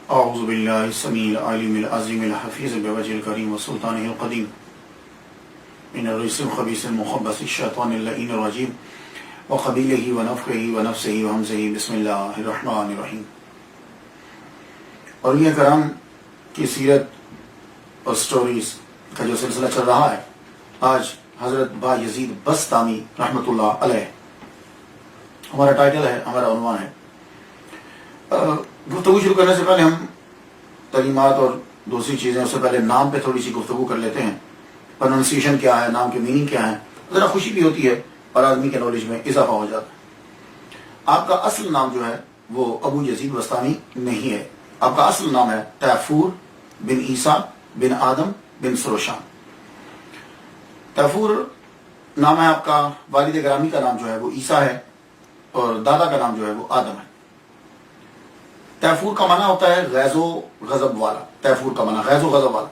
اعوذ باللہ السمیع العلیم العظیم الحفیظ بوجہ الکریم وسلطانہ القدیم من الرجس الخبیث المخبث الشیطان اللعین الرجیم وقبیلہ ونفخہ ونفسہ وہمزہ بسم اللہ الرحمن الرحیم۔ اولیاء کرام کی سیرت اور سٹوریز کا جو سلسلہ چل رہا ہے، آج حضرت با یزید بسطامی رحمۃ اللہ علیہ ہمارا ٹائٹل ہے، ہمارا عنوان ہے۔ گفتگو شروع کرنے سے پہلے ہم تعلیمات اور دوسری چیزیں، اس سے پہلے نام پہ تھوڑی سی گفتگو کر لیتے ہیں۔ پروننسیشن کیا ہے، نام کی میننگ کیا ہے، ذرا خوشی بھی ہوتی ہے اور آدمی کے نالج میں اضافہ ہو جاتا ہے۔ آپ کا اصل نام جو ہے وہ ابو یزید بسطامی نہیں ہے، آپ کا اصل نام ہے تیفور بن عیسیٰ بن آدم بن سروشان۔ تیفور نام ہے آپ کا، والد گرامی کا نام جو ہے وہ عیسیٰ ہے اور دادا کا نام جو ہے وہ آدم ہے۔ تیفور کا معنی ہوتا ہے غیظ و غضب والا، تیفور کا معنی غیظ و غضب والا۔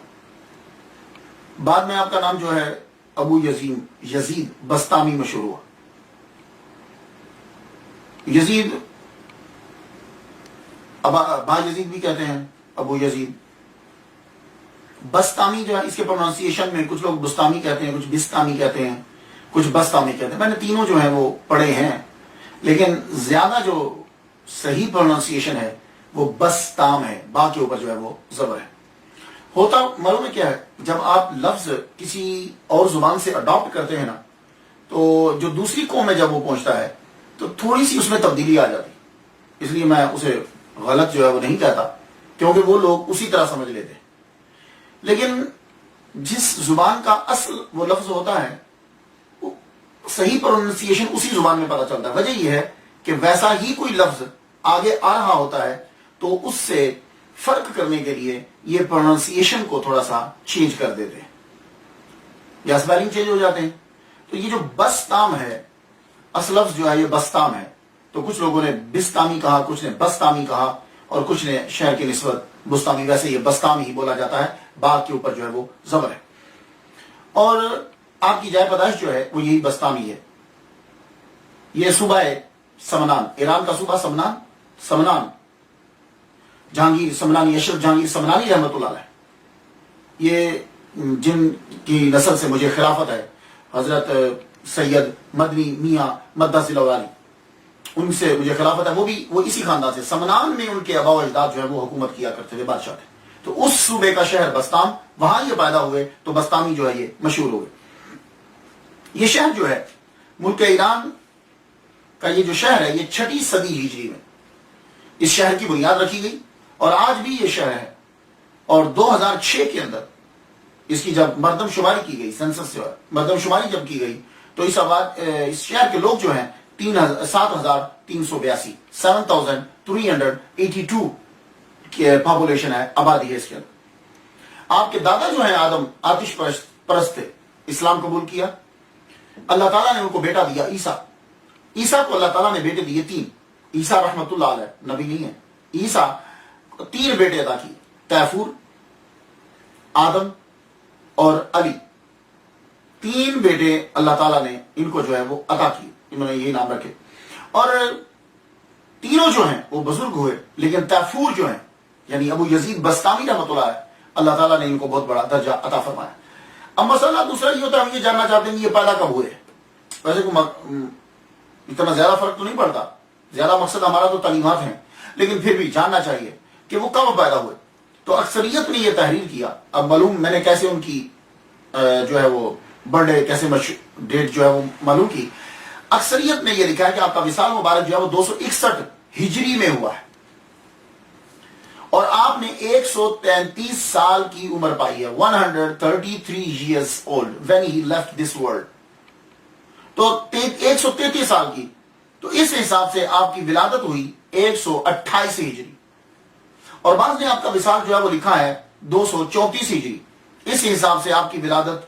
بعد میں آپ کا نام جو ہے ابو یزید بسطامی مشہور ہوا۔ یزید با یزید بھی کہتے ہیں، ابو یزید بسطامی جو ہے، اس کے پروننسیشن میں کچھ لوگ بستامی کہتے ہیں، کچھ بستامی کہتے ہیں، کچھ بسطامی کہتے ہیں۔ میں نے تینوں جو ہیں وہ پڑھے ہیں، لیکن زیادہ جو صحیح پروننسیشن ہے وہ بستام ہے، با کے اوپر جو ہے وہ زبر ہے۔ ہوتا معلوم ہے کیا ہے، جب آپ لفظ کسی اور زبان سے اڈاپٹ کرتے ہیں نا، تو جو دوسری قوم میں جب وہ پہنچتا ہے تو تھوڑی سی اس میں تبدیلی آ جاتی، اس لیے میں اسے غلط جو ہے وہ نہیں کہتا، کیونکہ وہ لوگ اسی طرح سمجھ لیتے ہیں۔ لیکن جس زبان کا اصل وہ لفظ ہوتا ہے، صحیح پروننسیشن اسی زبان میں پتہ چلتا ہے۔ وجہ یہ ہے کہ ویسا ہی کوئی لفظ آگے آ رہا ہوتا ہے تو اس سے فرق کرنے کے لیے یہ پروننسیشن کو تھوڑا سا چینج کر دیتے ہیں یا اسپیلنگ چینج ہو جاتے ہیں۔ تو یہ جو بسطام ہے، اصل لفظ جو ہے یہ بسطام ہے، تو کچھ لوگوں نے بستامی کہا، کچھ نے بسطامی کہا، اور کچھ نے شہر کی نسبت بستامی۔ ویسے یہ بسطامی ہی بولا جاتا ہے، با کے اوپر جو ہے وہ زبر ہے، اور آپ کی جائے پیدائش جو ہے وہ یہی بسطامی ہے۔ یہ صوبہ ہے سمنان، ایران کا صوبہ سمنان، جہانگیر سمنانی، اشرف جہانگیر سمنانی رحمۃ اللہ علیہ، یہ جن کی نسل سے مجھے خلافت ہے، حضرت سید مدنی میاں مدہ ضلع والی، ان سے مجھے خلافت ہے۔ وہ اسی خاندان سے، سمنان میں ان کے آباء و اجداد جو ہے وہ حکومت کیا کرتے تھے، بادشاہ تھے۔ تو اس صوبے کا شہر بسطام، وہاں یہ پیدا ہوئے تو بسطامی جو ہے یہ مشہور ہوئے۔ یہ شہر جو ہے ملک ایران کا، یہ جو شہر ہے یہ 6 صدی ہجری میں اس شہر کی بنیاد رکھی گئی، اور آج بھی یہ شہر ہے۔ اور 2006 کے اندر اس کی جب مردم شماری کی گئی، سینسس جو ہے مردم شماری جب کی گئی، تو اس شہر کے لوگ جو ہیں 7,382 7,382 کی پاپولیشن ہے، آبادی ہے اس کے اندر۔ آپ کے دادا جو ہیں آدم آتش پرست تھے، اسلام قبول کیا، اللہ تعالیٰ نے ان کو بیٹا دیا عیسیٰ۔ عیسیٰ کو اللہ تعالیٰ نے بیٹے دیے 3، عیسیٰ رحمۃ اللہ علیہ نبی نہیں ہے، عیسیٰ 3 بیٹے عطا کیے، تیفور، آدم اور علی۔ 3 بیٹے اللہ تعالیٰ نے ان کو جو ہے وہ عطا کیے، انہوں نے یہی نام رکھے، اور تینوں جو ہیں وہ بزرگ ہوئے، لیکن تیفور جو ہیں یعنی ابو یزید بسطامی رحمۃ اللہ علیہ، اللہ تعالیٰ نے ان کو بہت بڑا درجہ عطا فرمایا۔ اب مسئلہ دوسرا یہ ہوتا ہے، ہم یہ جاننا چاہتے ہیں کہ یہ پیدا کب ہوئے۔ ویسے اتنا زیادہ فرق تو نہیں پڑتا، زیادہ مقصد ہمارا تو تعلیمات ہیں، لیکن پھر بھی جاننا چاہیے کہ وہ کب پیدا ہوئے۔ تو اکثریت نے یہ تحریر کیا، اب معلوم میں نے کیسے ان کی جو ہے وہ برتھ ڈے، کیسے ڈیٹ جو ہے وہ معلوم کی۔ اکثریت نے یہ لکھا ہے کہ آپ کا وصال مبارک جو ہے وہ 261 ہجری میں ہوا ہے، اور آپ نے 133 سال کی عمر پائی ہے، 133 years old when he left this world۔ تو 133 سال کی، تو اس حساب سے آپ کی ولادت ہوئی 128 ہجری، اور بعض نے آپ کا وصال جو ہے وہ لکھا ہے 234 ہجری، اس حساب سے آپ کی ولادت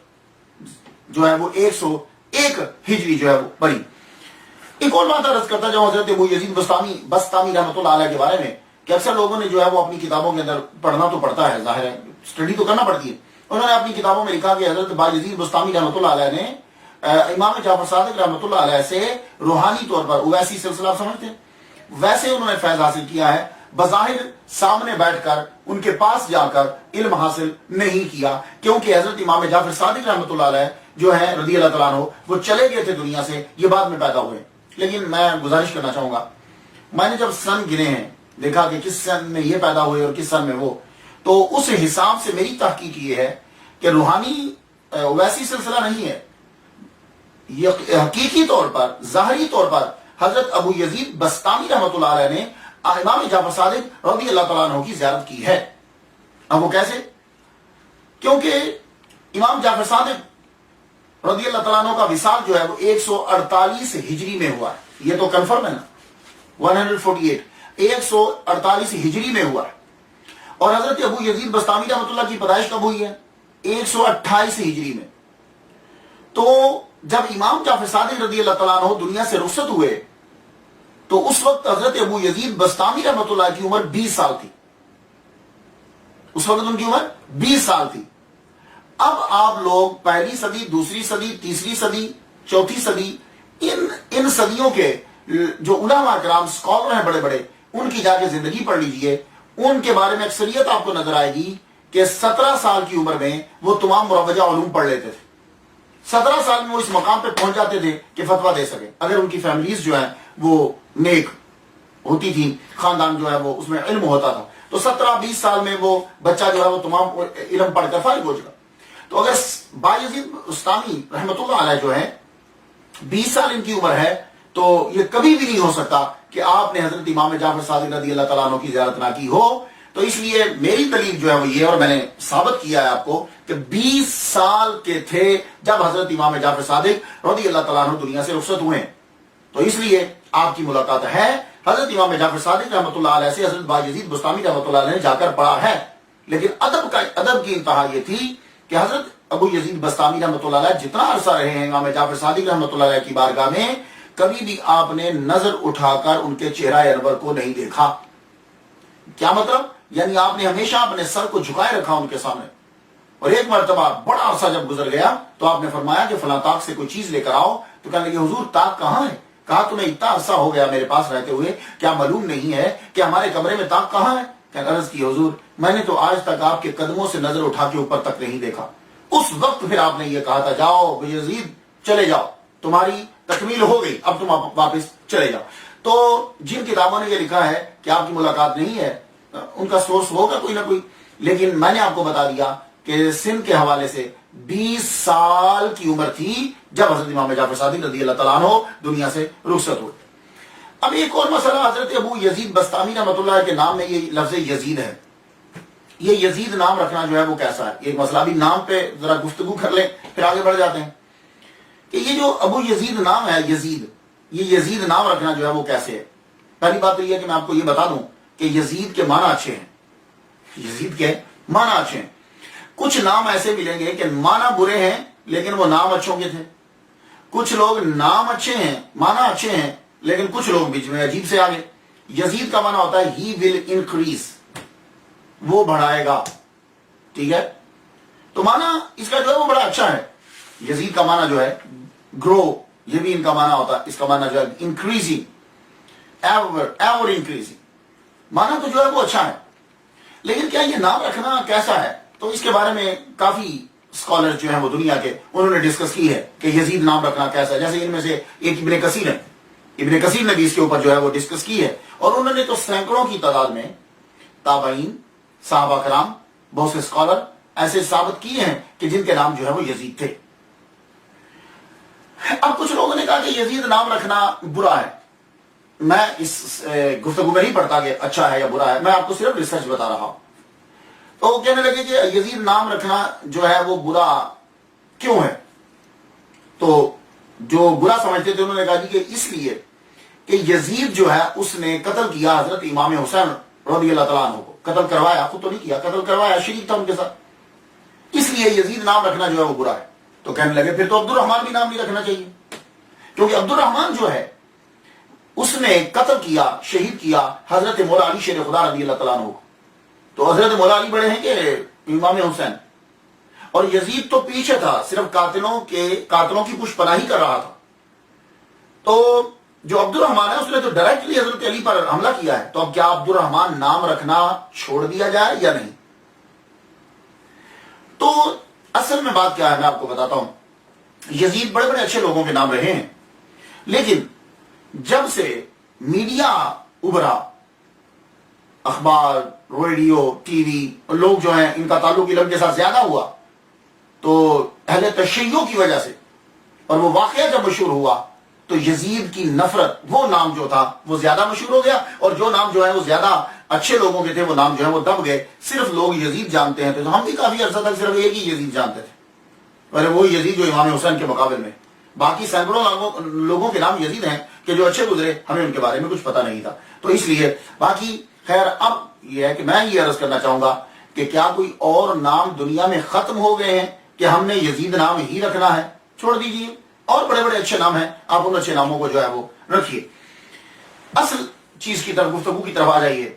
جو ہے وہ 101 ہجری جو ہے وہ پڑی۔ ایک اور بات عرض کرتا جب حضرت ابو یزید بسطامی رحمۃ اللہ علیہ کے بارے میں، کہ اکثر لوگوں نے جو ہے وہ اپنی کتابوں کے اندر پڑھنا تو پڑتا ہے، ظاہر ہے اسٹڈی تو کرنا پڑتی ہے، انہوں نے اپنی کتابوں میں لکھا کہ حضرت با یزید بسطامی رحمۃ اللہ علیہ نے امام جعفر صادق رحمۃ اللہ علیہ سے روحانی طور پر، اویسی سلسلہ آپ سمجھتے ہیں، ویسے انہوں نے فیض حاصل کیا ہے، بظاہر سامنے بیٹھ کر ان کے پاس جا کر علم حاصل نہیں کیا، کیونکہ حضرت امام جعفر صادق رحمۃ اللہ علیہ جو ہے رضی اللہ تعالیٰ عنہ وہ چلے گئے تھے دنیا سے، یہ بعد میں پیدا ہوئے۔ لیکن میں گزارش کرنا چاہوں گا، میں نے جب سن گنے ہیں، دیکھا کہ کس سن میں یہ پیدا ہوئے اور کس سن میں وہ، تو اس حساب سے میری تحقیق یہ ہے کہ روحانی ویسی سلسلہ نہیں ہے، یہ حقیقی طور پر ظاہری طور پر حضرت ابو یزید بستامی رحمۃ اللہ علیہ نے امام جعفر صادق رضی اللہ تعالیٰ عنہ کی زیارت کی ہے۔ اب وہ کیسے؟ کیونکہ امام جعفر صادق رضی اللہ تعالیٰ عنہ کا وصال جو ہے وہ 148 ہجری میں ہوا ہے، یہ تو کنفرم ہے نا، 148 148 ہجری میں ہوا ہے، اور حضرت ابو یزید بستامی رحمۃ اللہ کی پیدائش کب ہوئی ہے؟ 128 ہجری میں۔ تو جب امام جعفر صادق رضی اللہ تعالیٰ عنہ دنیا سے رخصت ہوئے تو اس وقت حضرت ابو یزید بستامی رحمۃ اللہ کی عمر 20 سال تھی، اس وقت ان کی عمر 20 سال تھی۔ اب آپ لوگ پہلی صدی، دوسری صدی، تیسری صدی، چوتھی صدی، ان صدیوں کے جو علماء کرام اسکالر ہیں بڑے بڑے، ان کی جا کے زندگی پڑھ لیجئے، ان کے بارے میں اکثریت آپ کو نظر آئے گی کہ 17 سال کی عمر میں وہ تمام مروجہ علوم پڑھ لیتے تھے۔ 17 سال میں وہ اس مقام پہ پہنچ جاتے تھے کہ فتویٰ دے سکے، اگر ان کی فیملیز جو ہیں وہ نیک ہوتی تھی، خاندان جو ہے وہ اس میں علم ہوتا تھا، تو 17-20 سال میں وہ بچہ جو ہے وہ تمام علم پڑھ کر فارغ ہو جائے گا۔ تو اگر بایزید بستامی رحمۃ اللہ علیہ جو ہے 20 سال ان کی عمر ہے، تو یہ کبھی بھی نہیں ہو سکتا کہ آپ نے حضرت امام جعفر صادق رضی اللہ تعالیٰ عنہ کی زیارت نہ کی ہو۔ تو اس لیے میری دلیل جو ہے وہ یہ، اور میں نے ثابت کیا ہے آپ کو کہ 20 سال کے تھے جب حضرت امام جعفر صادق رضی اللہ تعالیٰ عنہ دنیا سے رخصت ہوئے، تو اس لیے آپ کی ملاقات ہے حضرت امام جعفر صادق رحمۃ اللہ علیہ سے حضرت بایزید بستامی رحمۃ اللہ علیہ نے جا کر پڑھا ہے۔ لیکن ادب کی انتہا یہ تھی کہ حضرت ابو یزید بستامی رحمۃ اللہ علیہ جتنا عرصہ رہے ہیں امام جعفر صادق رحمۃ اللہ علیہ کی بارگاہ میں، کبھی بھی آپ نے نظر اٹھا کر ان کے چہرہ انور کو نہیں دیکھا۔ کیا مطلب؟ یعنی آپ نے ہمیشہ اپنے سر کو جھکائے رکھا ان کے سامنے، اور ایک مرتبہ بڑا عرصہ جب گزر گیا تو آپ نے فرمایا کہ فلاں طاق سے کوئی چیز لے کر آؤ، تو کہنے لگے حضور طاق کہاں ہے؟ کہا تمہیں اتنا عرصہ ہو گیا میرے پاس رہتے ہوئے، کیا معلوم نہیں ہے کہ ہمارے کمرے میں طاق کہاں ہے؟ کہ عرض کی حضور میں نے تو آج تک آپ کے قدموں سے نظر اٹھا کے اوپر تک نہیں دیکھا۔ اس وقت پھر آپ نے یہ کہا تھا جاؤ ابو یزید چلے جاؤ، تمہاری تکمیل ہو گئی، اب تم واپس چلے جاؤ۔ تو جن کتابوں نے یہ لکھا ہے کہ آپ کی ملاقات نہیں ہے، ان کا سورس ہوگا کوئی نہ کوئی، لیکن میں نے آپ کو بتا دیا کہ سن کے حوالے سے 20 سال کی عمر تھی جب حضرت امام جعفر صادق رضی اللہ تعالیٰ عنہ دنیا سے رخصت ہوئے۔ اب ایک اور مسئلہ، حضرت ابو یزید بستامی رحمۃ اللہ کے نام میں یہ لفظ یزید ہے، یہ یزید نام رکھنا جو ہے وہ کیسا ہے؟ ایک مسئلہ بھی نام پہ ذرا گفتگو کر لیں پھر آگے بڑھ جاتے ہیں کہ یہ جو ابو یزید نام ہے، یہ یزید نام رکھنا جو ہے وہ کیسے ہے؟ پہلی بات تو یہ ہے کہ میں آپ کو یہ بتا دوں کہ یزید کے معنی اچھے ہیں، یزید کے معنی اچھے ہیں۔ کچھ نام ایسے ملیں گے کہ معنی برے ہیں لیکن وہ نام اچھوں کے تھے، کچھ لوگ نام اچھے ہیں معنی اچھے ہیں لیکن کچھ لوگ بیچ میں عجیب سے آگے۔ یزید کا معنی ہوتا ہے ہی ول انکریز، وہ بڑھائے گا، ٹھیک ہے؟ تو معنی اس کا جو ہے وہ بڑا اچھا ہے۔ یزید کا معنی جو ہے گرو، یہ بھی ان کا معنی ہوتا ہے، اس کا معنی جو ہے انکریزنگ، ایور انکریزنگ، معنی تو جو ہے وہ اچھا ہے۔ لیکن کیا یہ نام رکھنا کیسا ہے؟ تو اس کے بارے میں کافی اسکالر جو ہیں وہ دنیا کے، انہوں نے ڈسکس کی ہے کہ یزید نام رکھنا کیسا ہے۔ جیسے ان میں سے ایک ابن کثیر ہے، ابن کثیر نے بھی اس کے اوپر جو ہے وہ ڈسکس کی ہے، اور انہوں نے تو سینکڑوں کی تعداد میں تابعین، صحابہ کرام، بہت سے اسکالر ایسے ثابت کیے ہیں کہ جن کے نام جو ہے وہ یزید تھے۔ اب کچھ لوگوں نے کہا کہ یزید نام رکھنا برا ہے، میں اس گفتگو میں نہیں پڑھتا کہ اچھا ہے یا برا ہے، میں آپ کو صرف ریسرچ بتا رہا ہوں۔ تو وہ کہنے لگے کہ یزید نام رکھنا جو ہے وہ برا کیوں ہے؟ تو جو برا سمجھتے تھے انہوں نے کہا کہ اس لیے کہ یزید جو ہے اس نے قتل کیا حضرت امام حسین رضی اللہ تعالیٰ عنہ کو، قتل کروایا، خود تو نہیں کیا، قتل کروایا، شریک تھا ان کے ساتھ، اس لیے یزید نام رکھنا جو ہے وہ برا ہے۔ تو کہنے لگے پھر تو عبد الرحمن بھی نام نہیں رکھنا چاہیے، کیونکہ عبد الرحمن جو ہے اس نے قتل کیا، شہید کیا حضرت مولا علی شیر خدا رضی اللہ تعالیٰ عنہ کو۔ تو حضرت مولا علی بڑے ہیں کہ امام حسین، اور یزید تو پیچھے تھا، صرف قاتلوں کی پشت پناہی کر رہا تھا۔ تو جو عبد الرحمان ہے اس نے تو ڈائریکٹلی حضرت علی پر حملہ کیا ہے، تو اب کیا عبد الرحمان نام رکھنا چھوڑ دیا جائے یا نہیں؟ تو اصل میں بات کیا ہے میں آپ کو بتاتا ہوں. یزید بڑے بڑے اچھے لوگوں کے نام رہے ہیں، لیکن جب سے میڈیا ابھرا، اخبار، ریڈیو، ٹی وی، لوگ جو ہیں ان کا تعلق علم کے ساتھ زیادہ ہوا، تو اہل تشیع کی وجہ سے اور وہ واقعہ جب مشہور ہوا تو یزید کی نفرت، وہ نام جو تھا وہ زیادہ مشہور ہو گیا، اور جو نام جو ہے وہ زیادہ اچھے لوگوں کے تھے وہ نام جو ہے وہ دب گئے. صرف لوگ یزید جانتے ہیں، تو ہم بھی کافی عرصہ تک صرف ایک ہی یزید جانتے تھے، اور وہ یزید جو امام حسین کے مقابل میں، باقی سینکڑوں لوگوں کے نام یزید ہیں کہ جو اچھے گزرے، ہمیں ان کے بارے میں کچھ پتہ نہیں تھا. تو اس لیے باقی خیر، اب یہ ہے کہ میں یہ عرض کرنا چاہوں گا کہ کیا کوئی اور نام دنیا میں ختم ہو گئے ہیں کہ ہم نے یزید نام ہی رکھنا ہے؟ چھوڑ دیجیے، اور بڑے بڑے اچھے نام ہیں، آپ ان اچھے ناموں کو جو ہے وہ رکھیے. اصل چیز کی طرف، گفتگو کی طرف آ جائیے.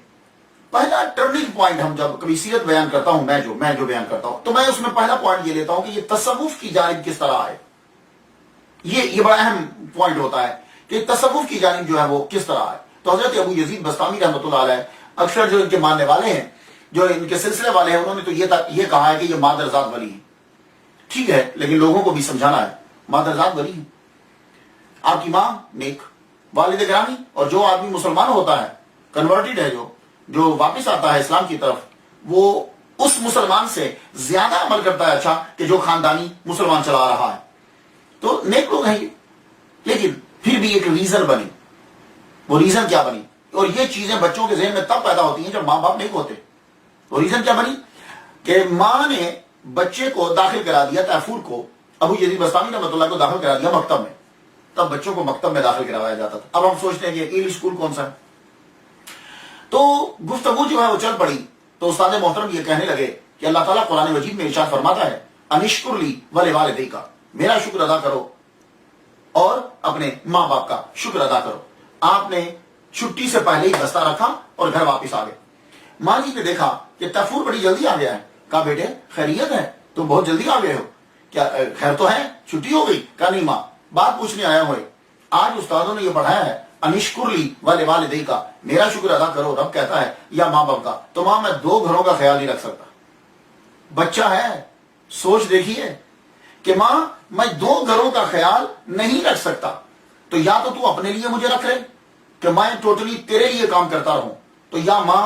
پہلا ٹرننگ پوائنٹ، ہم جب کبھی سیرت بیان کرتا ہوں، میں جو بیان کرتا ہوں، تو میں اس میں پہلا پوائنٹ یہ لیتا ہوں کہ یہ تصوف کی جانب کس طرح آئے. یہ بڑا اہم پوائنٹ ہوتا ہے کہ تصوف کی جانب جو ہے وہ کس طرح آئے. تو حضرت ابو یزید بستامی رحمۃ اللہ علیہ، اکثر جو ان کے ماننے والے ہیں، جو ان کے سلسلے والے ہیں، انہوں نے تو یہ کہا ہے کہ یہ مادرزاد ولی ہے. ٹھیک ہے، لیکن لوگوں کو بھی سمجھانا ہے مادرزاد ولی ہے. آپ کی ماں نیک، والد گرامی، اور جو آدمی مسلمان ہوتا ہے، کنورٹڈ ہے، جو واپس آتا ہے اسلام کی طرف، وہ اس مسلمان سے زیادہ عمل کرتا ہے اچھا کہ جو خاندانی مسلمان چلا رہا ہے. تو نیک لوگ ہیں یہ. لیکن پھر بھی ایک ریزن بنی. وہ ریزن کیا بنی؟ اور یہ چیزیں بچوں کے ذہن میں تب پیدا ہوتی ہیں جب ماں باپ نیک ہوتے. وہ ریزن کیا بنی کہ ماں نے بچے کو داخل کرا دیا، تیفور کو، ابو یزید بستامی رحمۃ اللہ کو داخل کرا دیا مکتب میں. تب بچوں کو مکتب میں داخل کروایا جاتا تھا. اب ہم سوچتے ہیں کہ انگلش اسکول کون سا ہے. تو گفتگو جو ہے وہ چل پڑی، تو استاد محترم یہ کہنے لگے کہ اللہ تعالیٰ قرآن مجید میں ارشاد فرماتا ہے، انشکر لی ولوالدیک، میرا شکر ادا کرو اور اپنے ماں باپ کا شکر ادا کرو. آپ نے چھٹی سے پہلے ہی بستہ رکھا اور گھر واپس آ گئے. ماں جی نے دیکھا کہ تیفور بڑی جلدی آ گیا ہے. کہا بیٹے خیریت ہے، تم بہت جلدی آ گئے ہو، کیا خیر تو ہے، چھٹی ہو گئی؟ کہا نہیں ماں، بات پوچھنے آیا ہوئے. آج استادوں نے یہ پڑھایا ہے انشکر لی ولوالدیک، میرا شکر ادا کرو. رب کہتا ہے یا ماں باپ کا. تو ماں میں 2 گھروں کا خیال نہیں رکھ سکتا. بچہ ہے، سوچ دیکھیے کہ ماں میں 2 گھروں کا خیال نہیں رکھ سکتا. تو یا تو اپنے لیے مجھے رکھ رہے کہ میں ٹوٹلی تیرے لیے کام کرتا رہوں، تو یا ماں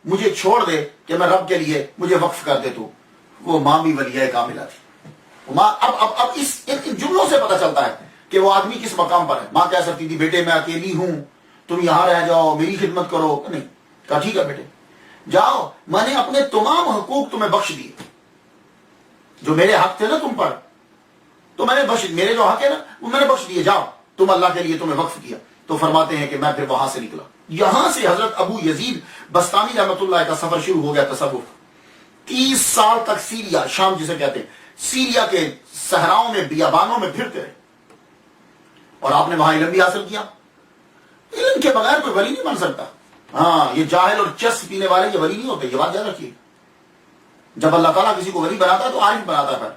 مجھے چھوڑ دے کہ میں رب کے لیے مجھے وقف کر دے. تو وہ ماں بھی ولیہ کاملہ تھی. ماں اب اس جملوں سے پتہ چلتا ہے کہ وہ آدمی کس مقام پر ہے. ماں کہہ سکتی تھی بیٹے میں اکیلی ہوں، تم یہاں رہ جاؤ، میری خدمت کرو. نہیں، کہا ٹھیک ہے بیٹے جاؤ، میں نے اپنے تمام حقوق تمہیں بخش دیے. جو میرے حق تھے نا تم پر، تو میں نے بخش، میرے جو حق ہے نا وہ میں نے بخش دیے. جاؤ، تم اللہ کے لیے تمہیں وقف کیا. تو فرماتے ہیں کہ میں پھر وہاں سے نکلا. یہاں سے حضرت ابو یزید بستامی رحمۃ اللہ کا سفر شروع ہو گیا تصوف. 30 سال تک سیریا، شام جسے کہتے ہیں، سیریا کے صحراؤں میں، بیابانوں میں پھرتے رہے. اور آپ نے وہاں علم بھی حاصل کیا. علم کے بغیر کوئی ولی نہیں بن سکتا. ہاں، یہ جاہل اور چس پینے والے یہ ولی نہیں ہوتے، یہ بات یاد رکھیے. جب اللہ تعالیٰ کسی کو ولی بناتا ہے تو عارف بناتا ہے.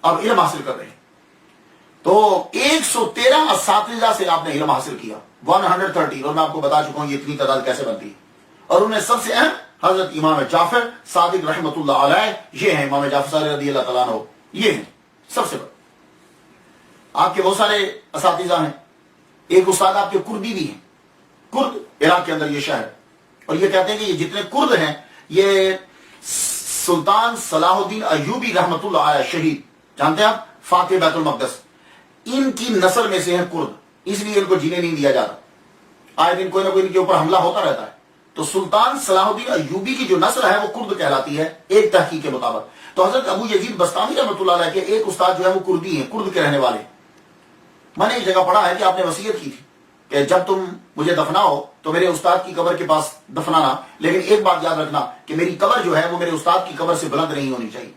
اب علم حاصل کر رہے ہیں. تو 113 اساتذہ سے آپ نے علم حاصل کیا، 130. اور میں آپ کو بتا چکا ہوں یہ اتنی تعداد کیسے بنتی ہے. اور انہیں سب سے اہم حضرت امام جعفر صادق رحمۃ اللہ علیہ، یہ ہیں امام جعفر صادق رضی اللہ تعالیٰ عنہ، یہ ہیں سب سے بڑے. آپ کے بہت سارے اساتذہ ہیں. ایک استاد آپ کے کردی بھی ہیں. کرد عراق کے اندر یہ شہر، اور یہ کہتے ہیں کہ یہ جتنے کرد ہیں یہ سلطان صلاح الدین ایوبی رحمۃ اللہ علیہ شہید، جانتے ہیں آپ، فاتح بیت المقدس، ان کی نسل میں سے ہیں کرد. اس لیے ان کو جینے نہیں دیا جاتا. آئے دن کوئی نہ کوئی ان کے اوپر حملہ ہوتا رہتا ہے. تو سلطان صلاح الدین ایوبی کی جو نسل ہے وہ کرد کہلاتی ہے ایک تحقیق کے مطابق. تو حضرت ابو یزید بستامی رحمۃ اللہ علیہ کے ایک استاد جو ہے وہ کردی ہیں، کرد کے رہنے والے. میں نے ایک جگہ پڑھا ہے کہ آپ نے وصیت کی تھی کہ جب تم مجھے دفناؤ تو میرے استاد کی قبر کے پاس دفنانا، لیکن ایک بات یاد رکھنا کہ میری قبر جو ہے وہ میرے استاد کی قبر سے بلند نہیں ہونی چاہیے.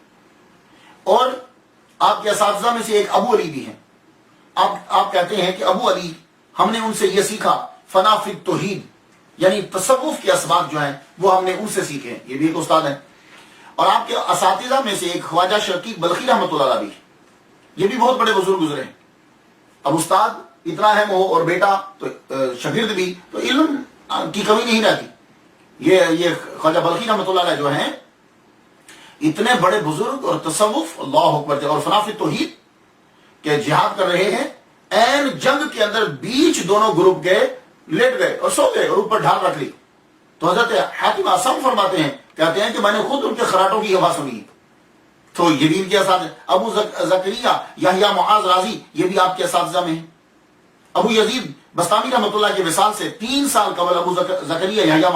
اور آپ کے اساتذہ میں سے ایک ابو علی بھی ہیں. آپ کہتے ہیں کہ ابو علی، ہم نے ان سے یہ سیکھا فنا فی التوحید، یعنی تصوف کے اسباب جو ہیں وہ ہم نے ان سے سیکھے ہیں. یہ بھی ایک استاد ہیں. اور آپ کے اساتذہ میں سے ایک خواجہ شقیق بلخی رحمۃ اللہ علیہ بھی، یہ بھی بہت بڑے بزرگ گزرے ہیں. اب استاد اتنا اہم ہو اور بیٹا تو شاگرد بھی، تو علم کی کمی نہیں رہتی. یہ خواجہ بلخی رحمۃ اللہ علیہ جو ہیں اتنے بڑے بزرگ اور تصوف، اللہ اکبر، اور فنا فی توحید کہ جہاد کر رہے ہیں، این جنگ کے اندر بیچ دونوں گروپ کے لیٹ گئے اور سو گئے اور اوپر ڈھال رکھ لی. تو حضرت حاتم اصم فرماتے ہیں، کہتے ہیں کہ میں نے خود ان کے خراٹوں کی آواز سنی. تو یہ بھی ان کے اساتذہ. ابو زکریا یحییٰ معاذ رازی یہ بھی آپ کے اساتذہ میں ہیں. ابو یزید بستامی رحمۃ اللہ کے وصال سے 3 سال قبل ابو زکریا یحییٰ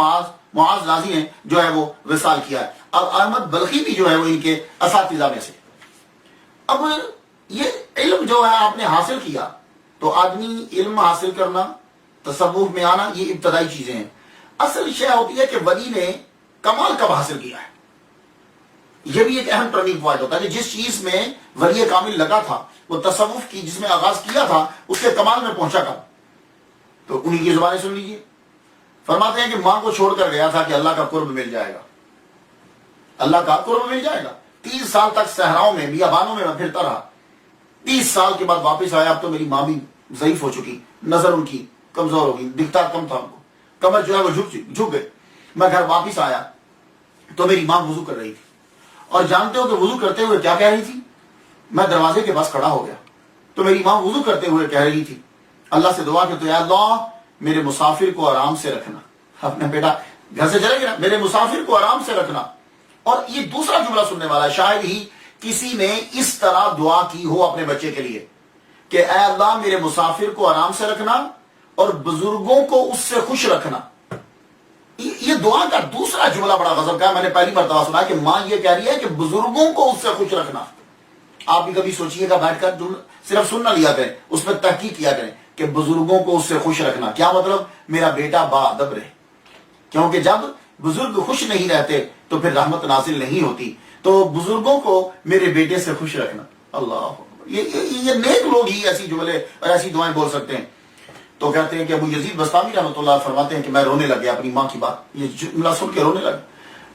معاذ رازی نے جو ہے وہ وصال کیا ہے. اب احمد بلخی بھی جو ہے وہ ان کے اساتذہ میں سے. اب یہ علم جو ہے آپ نے حاصل کیا، تو آدمی علم حاصل کرنا، تصوف میں آنا، یہ ابتدائی چیزیں ہیں. اصل شے ہوتی ہے کہ ولی نے کمال کب حاصل کیا ہے. یہ بھی ایک اہم ٹرننگ پوائنٹ ہوتا ہے کہ جس چیز میں ولی کامل لگا تھا، وہ تصوف کی جس میں آغاز کیا تھا، اس کے کمال میں پہنچا کب. تو انہی کی زبانیں سن لیجیے. فرماتے ہیں کہ ماں کو چھوڑ کر گیا تھا کہ اللہ کا قرب مل جائے گا، اللہ کا قرب مل جائے گا. 30 سال تک صحراؤں میں بیابانوں میں پھرتا رہا. 30 سال کے بعد واپس آیا. اب تو میری ماں بھی ضعیف ہو چکی، نظر ان کی کمزور ہو گئی، دکھتا کم تھا ان کو، کمر جو ہے وہ جھک گئے. میں گھر واپس آیا تو میری ماں وضو کر رہی تھی، اور جانتے ہو کہ وضو کرتے ہوئے کیا کہہ رہی تھی؟ میں دروازے کے پاس کھڑا ہو گیا تو میری ماں وضو کرتے ہوئے کہہ رہی تھی اللہ سے دعا کہ تو یا اللہ میرے مسافر کو آرام سے رکھنا. اپنے بیٹا گھر سے چلے گیا، میرے مسافر کو آرام سے رکھنا. اور یہ دوسرا جملہ سننے والا، شاید ہی کسی نے اس طرح دعا کی ہو اپنے بچے کے لیے کہ اے اللہ میرے مسافر کو آرام سے رکھنا اور بزرگوں کو اس سے خوش رکھنا. یہ دعا کا دوسرا جملہ بڑا غضب کا ہے. میں نے پہلی مرتبہ سنا کہ ماں یہ کہہ رہی ہے کہ بزرگوں کو اس سے خوش رکھنا. آپ بھی کبھی سوچئے گا بیٹھ کر، صرف سن نہ لیا کریں، اس پر تحقیق کیا کریں کہ بزرگوں کو اس سے خوش رکھنا کیا مطلب. میرا بیٹا با ادب رہے، کیونکہ جب بزرگ خوش نہیں رہتے تو پھر رحمت نازل نہیں ہوتی. تو بزرگوں کو میرے بیٹے سے خوش رکھنا. اللہ، یہ نیک لوگ ہی ایسی جملے اور ایسی دعائیں بول سکتے ہیں. تو کہتے ہیں کہ ابو یزید بستامی رحمۃ اللہ فرماتے ہیں کہ میں رونے لگ گیا اپنی ماں کی بات، یہ جملہ سن کے رونے لگا.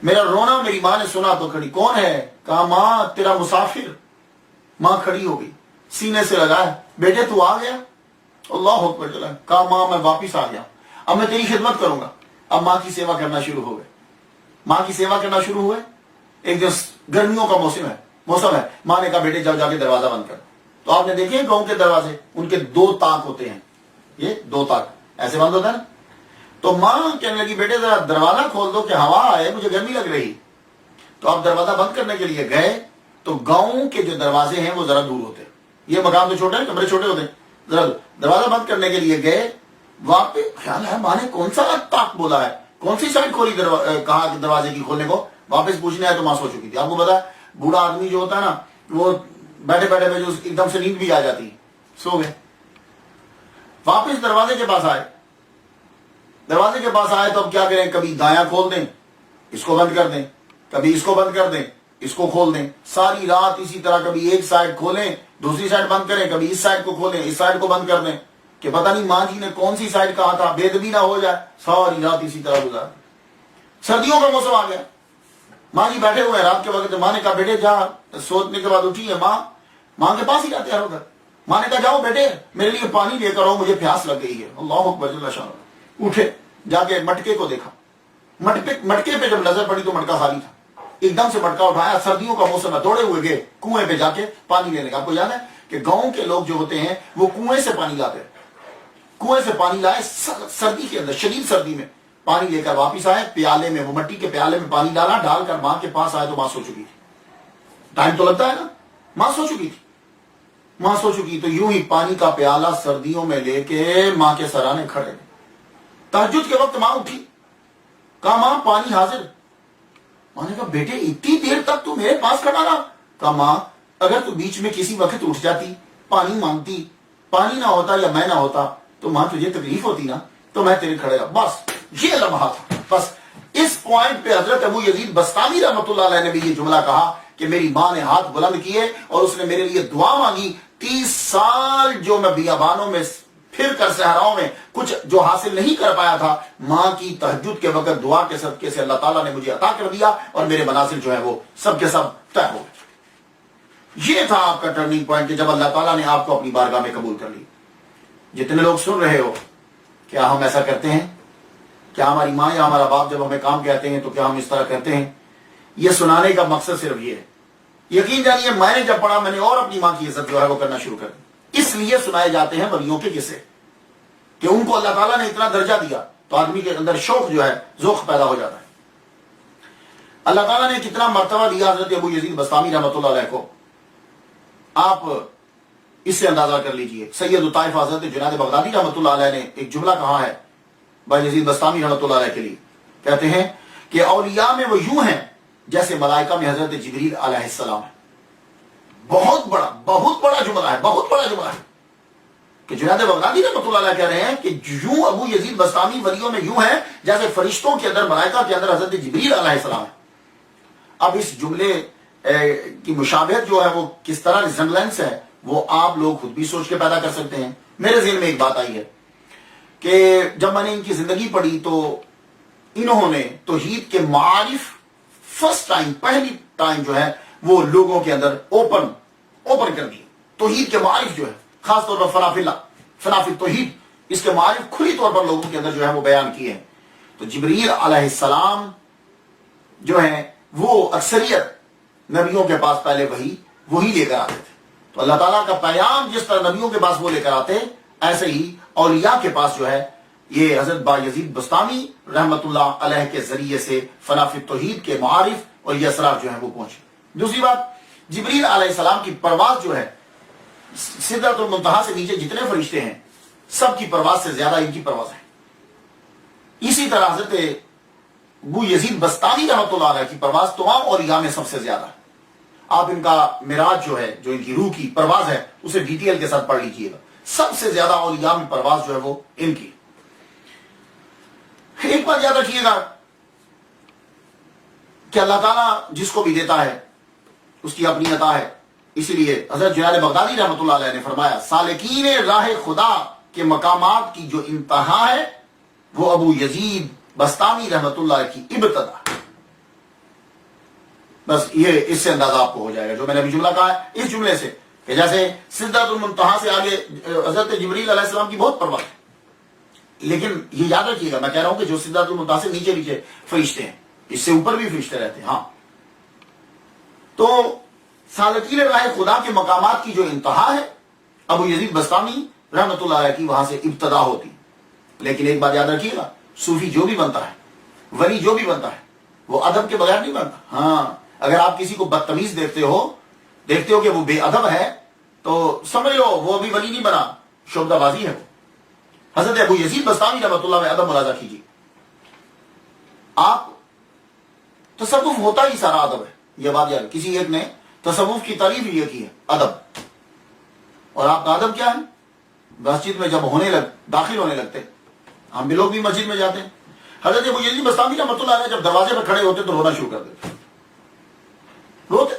میرا رونا میری ماں نے سنا تو کھڑی، کون ہے؟ کہا ماں تیرا مسافر. ماں کھڑی ہو گئی، سینے سے لگایا، بیٹے تو آ گیا؟ اللہ اکبر. چلا. کہا ماں میں واپس آ گیا، اب میں تیری خدمت کروں گا. اب ماں کی سیوا کرنا شروع ہو گئے، ماں کی سیوا کرنا شروع ہوئے. ایک دن گرمیوں کا موسم ہے. ماں نے کہا بیٹے جاؤ جا کے دروازہ بند کر. تو آپ نے دیکھے گاؤں کے دروازے، ان کے 2 تاک ہوتے ہیں، یہ 2 تاک ایسے بند ہوتا ہے نا. تو ماں کہنے لگی بیٹے ذرا دروازہ کھول دو کہ ہوا آئے، مجھے گرمی لگ رہی. تو آپ دروازہ بند کرنے کے لیے گئے تو گاؤں کے جو دروازے ہیں وہ ذرا دور ہوتے ہیں، یہ مقام تو چھوٹے ہیں، کمرے چھوٹے ہوتے ہیں. ذرا دروازہ بند کرنے کے لیے گئے، واپس خیال ہے ماں نے کون سا تاک بولا ہے، کون سی سائڈ کھولی، کہا کہ دروازے کی کھولنے کو. واپس پوچھنے آئے تو ماں سو چکی تھی. آپ کو پتا ہے بوڑھا آدمی جو ہوتا ہے نا، وہ بیٹھے بیٹھے میں جو ایک دم سے نیند بھی آ جاتی، سو گئے. واپس دروازے کے پاس آئے تو اب کیا کریں، کبھی دایاں کھول دیں، اس کو بند کر دیں، کبھی اس کو بند کر دیں، اس کو کھول دیں. ساری رات اسی طرح، کبھی ایک سائڈ کھولیں دوسری سائڈ بند کریں، کبھی اس سائڈ کو کھولیں اس سائڈ کو بند کر دیں، کہ پتہ نہیں ماں جی نے کون سی سائڈ کہا تھا، بے ادبی نہ ہو جائے. ساری رات اسی طرح گزار. سردیوں کا موسم آ گیا، ماں جی بیٹھے ہوئے ہیں رات کے وقت. ماں نے کہا بیٹے جا، سونے کے بعد اٹھی ہے ماں کے پاس ہی جاتے ہیں. ماں نے کہا جاؤ بیٹے میرے لیے پانی لے کر آؤ، مجھے پیاس لگ گئی ہے. اللہ اکبر جل شانہ. اٹھے، جا کے مٹکے کو دیکھا، مٹکے پہ جب نظر پڑی تو مٹکا خالی تھا. ایک دم سے مٹکا اٹھایا، سردیوں کا موسم ہے، دوڑے ہوئے گئے کنویں پہ جا کے پانی لینے کا. آپ کو یاد ہے کہ گاؤں کے لوگ جو ہوتے ہیں وہ کنویں سے پانی لاتے ہیں، کنویں سے پانی لائے سردی کے اندر، شدید سردی میں پانی لے کر واپس آئے. پیالے میں، وہ مٹی کے پیالے میں پانی ڈالا، ڈال کر ماں کے پاس آئے تو ماں سو چکی تھی. ٹائم تو لگتا ہے نا، ماں سو چکی. تو یوں ہی پانی کا پیالہ سردیوں میں لے کے ماں کے سرانے کھڑے. تہجد کے وقت ماں اٹھی، کہا ماں پانی حاضر. ماں نے کہا بیٹے اتنی دیر تک تو میرے پاس کھڑا رہا. کہا ماں اگر تو بیچ میں کسی وقت اٹھ جاتی، پانی مانگتی، پانی نہ ہوتا یا میں نہ ہوتا تو ماں تجھے تکلیف ہوتی نا، تو میں تیرے کھڑے رہا. بس یہ لمحہ تھا. بس اس پوائنٹ پہ حضرت ابو یزید بستامی رحمۃ اللہ علیہ نے بھی یہ جملہ کہا کہ میری ماں نے ہاتھ بلند کیے اور اس نے میرے لیے دعا مانگی. 30 سال جو میں بیابانوں میں پھر کر صحراؤں میں کچھ جو حاصل نہیں کر پایا تھا، ماں کی تہجد کے وقت دعا کے صدقے سے اللہ تعالیٰ نے مجھے عطا کر دیا اور میرے منازل جو ہے وہ سب کے سب طے ہو گئے. یہ تھا آپ کا ٹرننگ پوائنٹ کہ جب اللہ تعالیٰ نے آپ کو اپنی بارگاہ میں قبول کر لی. جتنے لوگ سن رہے ہو، کیا ہم ایسا کرتے ہیں؟ کیا ہماری ماں یا ہمارا باپ جب ہمیں کام کہتے ہیں تو کیا ہم اس طرح کرتے ہیں؟ یہ سنانے کا مقصد صرف یہ ہے. یقین جانیے میں نے جب پڑھا میں نے اور اپنی ماں کی عزت جو ہے وہ کرنا شروع کر دی. اس لیے سنائے جاتے ہیں ولیوں کے قصے کہ ان کو اللہ تعالیٰ نے اتنا درجہ دیا تو آدمی کے اندر شوق جو ہے، ذوق پیدا ہو جاتا ہے. اللہ تعالیٰ نے کتنا مرتبہ دیا حضرت ابو یزید بسطامی رحمۃ اللہ علیہ کو، آپ اس سے اندازہ کر لیجئے. سید الطائف حضرت جنید بغدادی رحمۃ اللہ علیہ نے ایک جملہ کہا ہے بھائی یزید بسطامی رحمۃ اللہ علیہ کے لیے، کہتے ہیں کہ اولیاء میں وہ یوں ہیں جیسے ملائکہ میں حضرت جبریل علیہ السلام ہے. بہت بڑا جملہ ہے، بہت بڑا جملہ ہے کہ جنید بغدادی رحمۃ اللہ علیہ کہہ رہے ہیں کہ یوں ابو یزید بسطامی ولیوں میں یوں ہے جیسے فرشتوں کے اندر، ملائکہ کے اندر حضرت جبریل علیہ السلام ہے. اب اس جملے کی مشابہت جو ہے وہ کس طرح ریزمبلنس ہے وہ آپ لوگ خود بھی سوچ کے پیدا کر سکتے ہیں. میرے ذہن میں ایک بات آئی ہے کہ جب میں نے ان کی زندگی پڑھی تو انہوں نے توحید کے معارف پہلی ٹائم جو ہے وہ لوگوں کے اندر اوپن کر دی. توحید کے معارف جو ہے خاص طور پر فنافی توحید، اس کے معارف کھلی طور پر لوگوں کے اندر جو ہے وہ بیان کیے ہیں. تو جبریل علیہ السلام جو ہے وہ اکثریت نبیوں کے پاس پہلے وہی لے کر آتے تھے. تو اللہ تعالیٰ کا پیغام جس طرح نبیوں کے پاس وہ لے کر آتے، ایسے ہی اولیاء کے پاس جو ہے یہ حضرت با یزید بسطامی رحمت اللہ علیہ کے ذریعے سے فنافی توحید کے معارف اور یہ اسرار جو ہیں وہ پہنچے. دوسری بات، جبریل علیہ السلام کی پرواز جو ہے سدرۃ المنتہا سے نیچے جتنے فرشتے ہیں سب کی پرواز سے زیادہ ان کی پرواز ہے. اسی طرح حضرت ابو یزید بسطامی رحمۃ اللہ علیہ کی پرواز تمام اولیاء میں سب سے زیادہ ہے. آپ ان کا معراج جو ہے، جو ان کی روح کی پرواز ہے، اسے ڈیٹیل کے ساتھ پڑھ لیجئے گا. سب سے زیادہ اولیاء میں پرواز جو ہے وہ ان کی. ایک بات یاد رکھیے گا کہ اللہ تعالیٰ جس کو بھی دیتا ہے اس کی اپنی عطا ہے. اسی لیے حضرت جنید بغدادی رحمۃ اللہ علیہ نے فرمایا سالکین راہ خدا کے مقامات کی جو انتہا ہے وہ ابو یزید بسطامی رحمۃ اللہ کی ابتدا. بس یہ اس سے اندازہ آپ کو ہو جائے گا جو میں نے ابھی جملہ کہا ہے، اس جملے سے کہ جیسے سدرۃ المنتہا سے آگے حضرت جبریل علیہ السلام کی بہت پرواہ ہے. لیکن یہ یاد رکھیے گا، میں کہہ رہا ہوں کہ جو سدرۃ المنتہا سے نیچے فرشتے ہیں، اس سے اوپر بھی فرشتے رہتے ہیں. ہاں، تو سالکین راہ خدا کے مقامات کی جو انتہا ہے ابو یزید بسطامی رحمۃ اللہ علیہ کی وہاں سے ابتدا ہوتی. لیکن ایک بات یاد رکھیے گا، صوفی جو بھی بنتا ہے، ولی جو بھی بنتا ہے، وہ ادب کے بغیر نہیں بنتا. ہاں، اگر آپ کسی کو بدتمیز دیکھتے ہو کہ وہ بے ادب ہے تو سمجھ لو وہ ابھی ولی نہیں بنا، شعبدہ بازی ہے وہ. حضرت ابو یزید بسطامی رحمۃ اللہ میں ادب ملاحظہ کیجیے. آپ تصوف ہوتا ہی سارا ادب ہے، یہ بات یاد. کسی ایک نے تصوف کی تعریف یہ کی ہے ادب. اور آپ کا ادب کیا ہے؟ مسجد میں جب داخل ہونے لگتے، ہم بھی لوگ بھی مسجد میں جاتے ہیں، حضرت ابو یزید بسطامی رحمۃ اللہ علیہ جب دروازے پہ کھڑے ہوتے تو رونا شروع کر دیتے. روتے.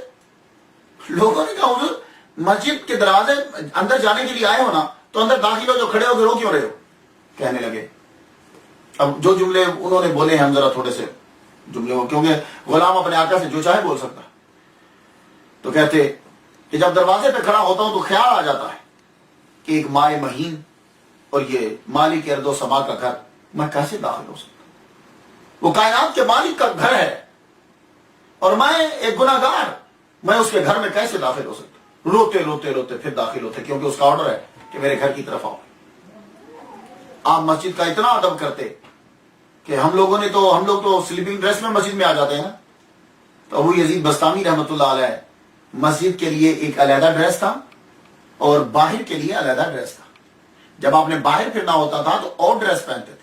لوگوں نے کہا حضور مسجد کے دروازے اندر جانے کے لیے آئے ہو نا، تو اندر داخل ہو جو کھڑے ہو کے رو کیوں رہے ہو؟ کہنے لگے. اب جو جملے انہوں نے بولے ہیں ہم ذرا تھوڑے سے جملے ہو، کیونکہ غلام اپنے آقا سے جو چاہے بول سکتا. تو کہتے کہ جب دروازے پہ کھڑا ہوتا ہوں تو خیال آ جاتا ہے کہ ایک مائے مہین اور یہ مالک ارض و سما کا گھر میں کیسے داخل ہو سکتا؟ وہ کائنات کے مالک کا گھر ہے اور میں ایک گناہ گار، میں اس کے گھر میں کیسے داخل ہو سکتا؟ روتے روتے روتے پھر داخل ہوتے، کیونکہ اس کا آرڈر ہے کہ میرے گھر کی طرف آؤ. آپ مسجد کا اتنا ادب کرتے کہ ہم لوگ تو سلیپنگ ڈریس میں مسجد میں آ جاتے ہیں نا. تو ابو یزید بسطامی رحمۃ اللہ علیہ مسجد کے لیے ایک علیحدہ ڈریس تھا اور باہر کے لیے علیحدہ ڈریس تھا. جب آپ نے باہر پھرنا ہوتا تھا تو اور ڈریس پہنتے تھے،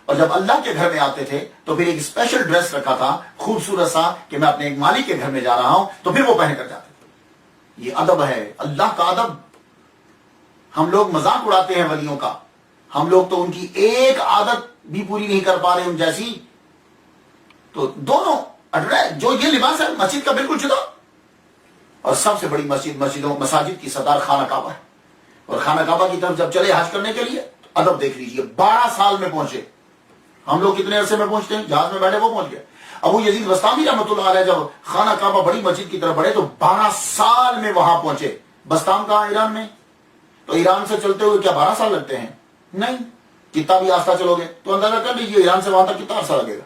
اور جب اللہ کے گھر میں آتے تھے تو پھر ایک اسپیشل ڈریس رکھا تھا خوبصورت سا کہ میں اپنے ایک مالک کے گھر میں جا رہا ہوں، تو پھر وہ پہن کر جاتے تھے. یہ ادب ہے، اللہ کا ادب. ہم لوگ مذاق اڑاتے ہیں ولیوں کا، ہم لوگ تو ان کی ایک عادت بھی پوری نہیں کر پا رہے ان جیسی. تو دونوں جو یہ لباس ہے مسجد کا بالکل جدا، اور سب سے بڑی مساجد کی صدر خانہ کعبہ ہے. اور خانہ کعبہ کی طرف جب چلے حج کرنے کے لیے تو ادب دیکھ لیجئے. 12 سال میں پہنچے. ہم لوگ کتنے عرصے میں پہنچتے ہیں؟ جہاز میں بیٹھے وہ پہنچ گئے. ابو یزید بسطامی رحمۃ اللہ علیہ جب خانہ کعبہ بڑی مسجد کی طرف بڑھے تو 12 سال میں وہاں پہنچے. بستام کہاں؟ ایران میں. تو ایران سے چلتے ہوئے کیا 12 سال لگتے ہیں؟ نہیں، کتنا بھی آستہ چلو گے تو اندازہ کر لیجیے ایران سے وہاں تک کتنا عرصہ لگے گا؟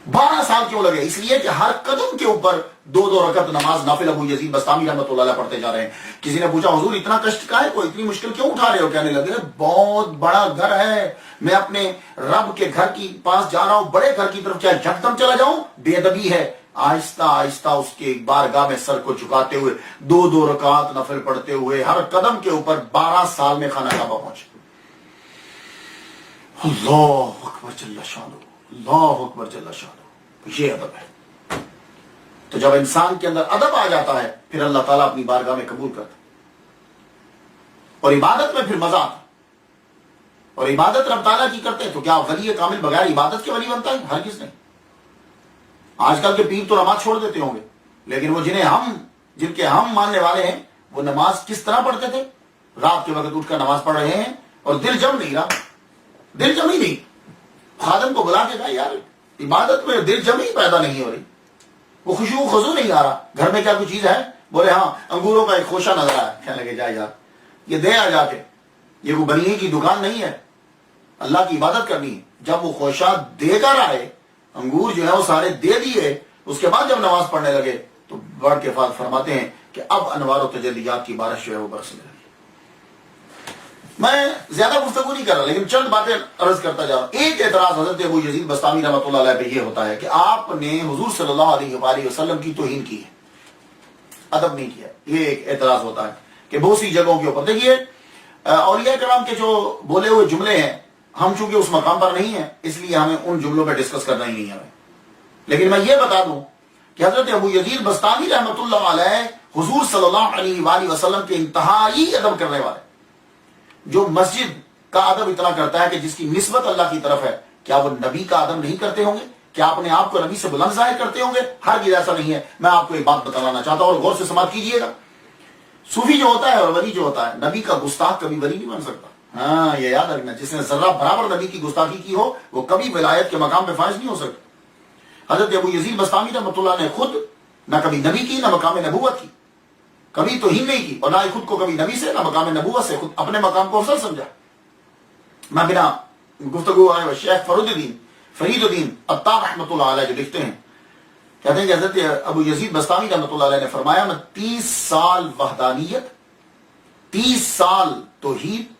12 سال کیوں لگے؟ اس لیے کہ ہر قدم کے اوپر 2 رکعت نماز نافل ابو یزید بستامی رحمۃ اللہ علیہ پڑھتے جا رہے ہیں۔ کسی نے پوچھا حضور اتنا کشٹ کا ہے، کوئی اتنی مشکل کیوں اٹھا رہے ہو؟ کہنے لگے بہت بڑا گھر ہے، میں اپنے رب کے گھر کی پاس جا رہا ہوں، بڑے گھر کی طرف، کیا جھکدم چلا جاؤں؟ بے ادبی ہے۔ آہستہ آہستہ اس کے بارگاہ میں سر کو جھکاتے ہوئے 2 رکعت نفل پڑھتے ہوئے ہر قدم کے اوپر 12 سال میں خانہ کعبہ پہنچے۔ اللہ اکبر جل شانہ، اللہ اکبر جل شانہ، یہ ادب ہے۔ تو جب انسان کے اندر ادب آ جاتا ہے پھر اللہ تعالیٰ اپنی بارگاہ میں قبول کرتا ہے، اور عبادت میں پھر مزہ آتا ہے۔ اور عبادت رب تعالیٰ کی کرتے ہیں تو کیا ولی کامل بغیر عبادت کے ولی بنتا ہے؟ ہرگز نہیں۔ آج کل کے پیر تو نماز چھوڑ دیتے ہوں گے، لیکن وہ جن کے ہم ماننے والے ہیں وہ نماز کس طرح پڑھتے تھے؟ رات کے وقت اٹھ کر نماز پڑھ رہے ہیں اور دل جم نہیں رہا، دل جم ہی نہیں۔ خادم کو بلا کے کہا یار عبادت میں دل جم ہی پیدا نہیں ہو رہی، وہ خشوع و خضوع نہیں آ رہا۔ گھر میں کیا کوئی چیز ہے؟ بولے ہاں انگوروں کا ایک خوشہ نظر آیا۔ کہنے لگے جائے یار یہ دے آ کے، یہ کوئی بنی کی دکان نہیں ہے، اللہ کی عبادت کرنی ہے۔ جب وہ خوشہ دے کر آئے، انگور جو ہے وہ سارے دے دیے، اس کے بعد جب نماز پڑھنے لگے تو بڑھ کے فرماتے ہیں کہ اب انوار و تجلیات کی بارش جو ہے وہ برسنے لگی۔ میں زیادہ گفتگو نہیں کر رہا لیکن چند باتیں عرض کرتا جا رہا ہوں۔ ایک اعتراض حضرت ابو یزید بستامی رحمۃ اللہ علیہ پہ یہ ہوتا ہے کہ آپ نے حضور صلی اللہ علیہ وآلہ وسلم کی توہین کی ہے، ادب نہیں کیا۔ یہ ایک اعتراض ہوتا ہے کہ بہت سی جگہوں کے اوپر دیکھیے اولیاء کرام کے جو بولے ہوئے جملے ہیں، ہم چونکہ اس مقام پر نہیں ہیں اس لیے ہمیں ان جملوں پہ ڈسکس کرنا ہی نہیں ہے۔ لیکن میں یہ بتا دوں کہ حضرت ابو یزید بستامی رحمۃ اللہ علیہ حضور صلی اللہ علیہ وآلہ وسلم کے انتہائی ادب کرنے والے، جو مسجد کا ادب اتنا کرتا ہے کہ جس کی نسبت اللہ کی طرف ہے، کیا وہ نبی کا ادب نہیں کرتے ہوں گے؟ کیا اپنے آپ کو نبی سے بلند ظاہر کرتے ہوں گے؟ ہرگز ایسا نہیں ہے۔ میں آپ کو ایک بات بتانا چاہتا ہوں اور غور سے سماعت کیجیے گا۔ صوفی جو ہوتا ہے اور ولی جو ہوتا ہے، نبی کا گستاخ کبھی ولی نہیں بن سکتا۔ ہاں یہ یاد رکھنا، جس نے ذرہ برابر نبی کی گستاخی کی ہو وہ کبھی ولایت کے مقام پہ فائز نہیں ہو سکتا۔ حضرت ابو یزید بستامی رحمۃ اللہ نے خود نہ کبھی نبی کی نہ مقام نبوت کی، کبھی توہین نہیں کی، اور نہ ہی خود کو کبھی نبی سے نہ مقام نبوت سے خود اپنے مقام کو افضل سمجھا۔ میں بنا گفتگو آئے شیخ فرید الدین عطار رحمۃ اللہ علیہ جو لکھتے ہیں، کہتے ہیں کہ حضرت ابو یزید بستامی رحمۃ اللہ علیہ نے فرمایا میں 30 سال وحدانیت، 30 سال توحید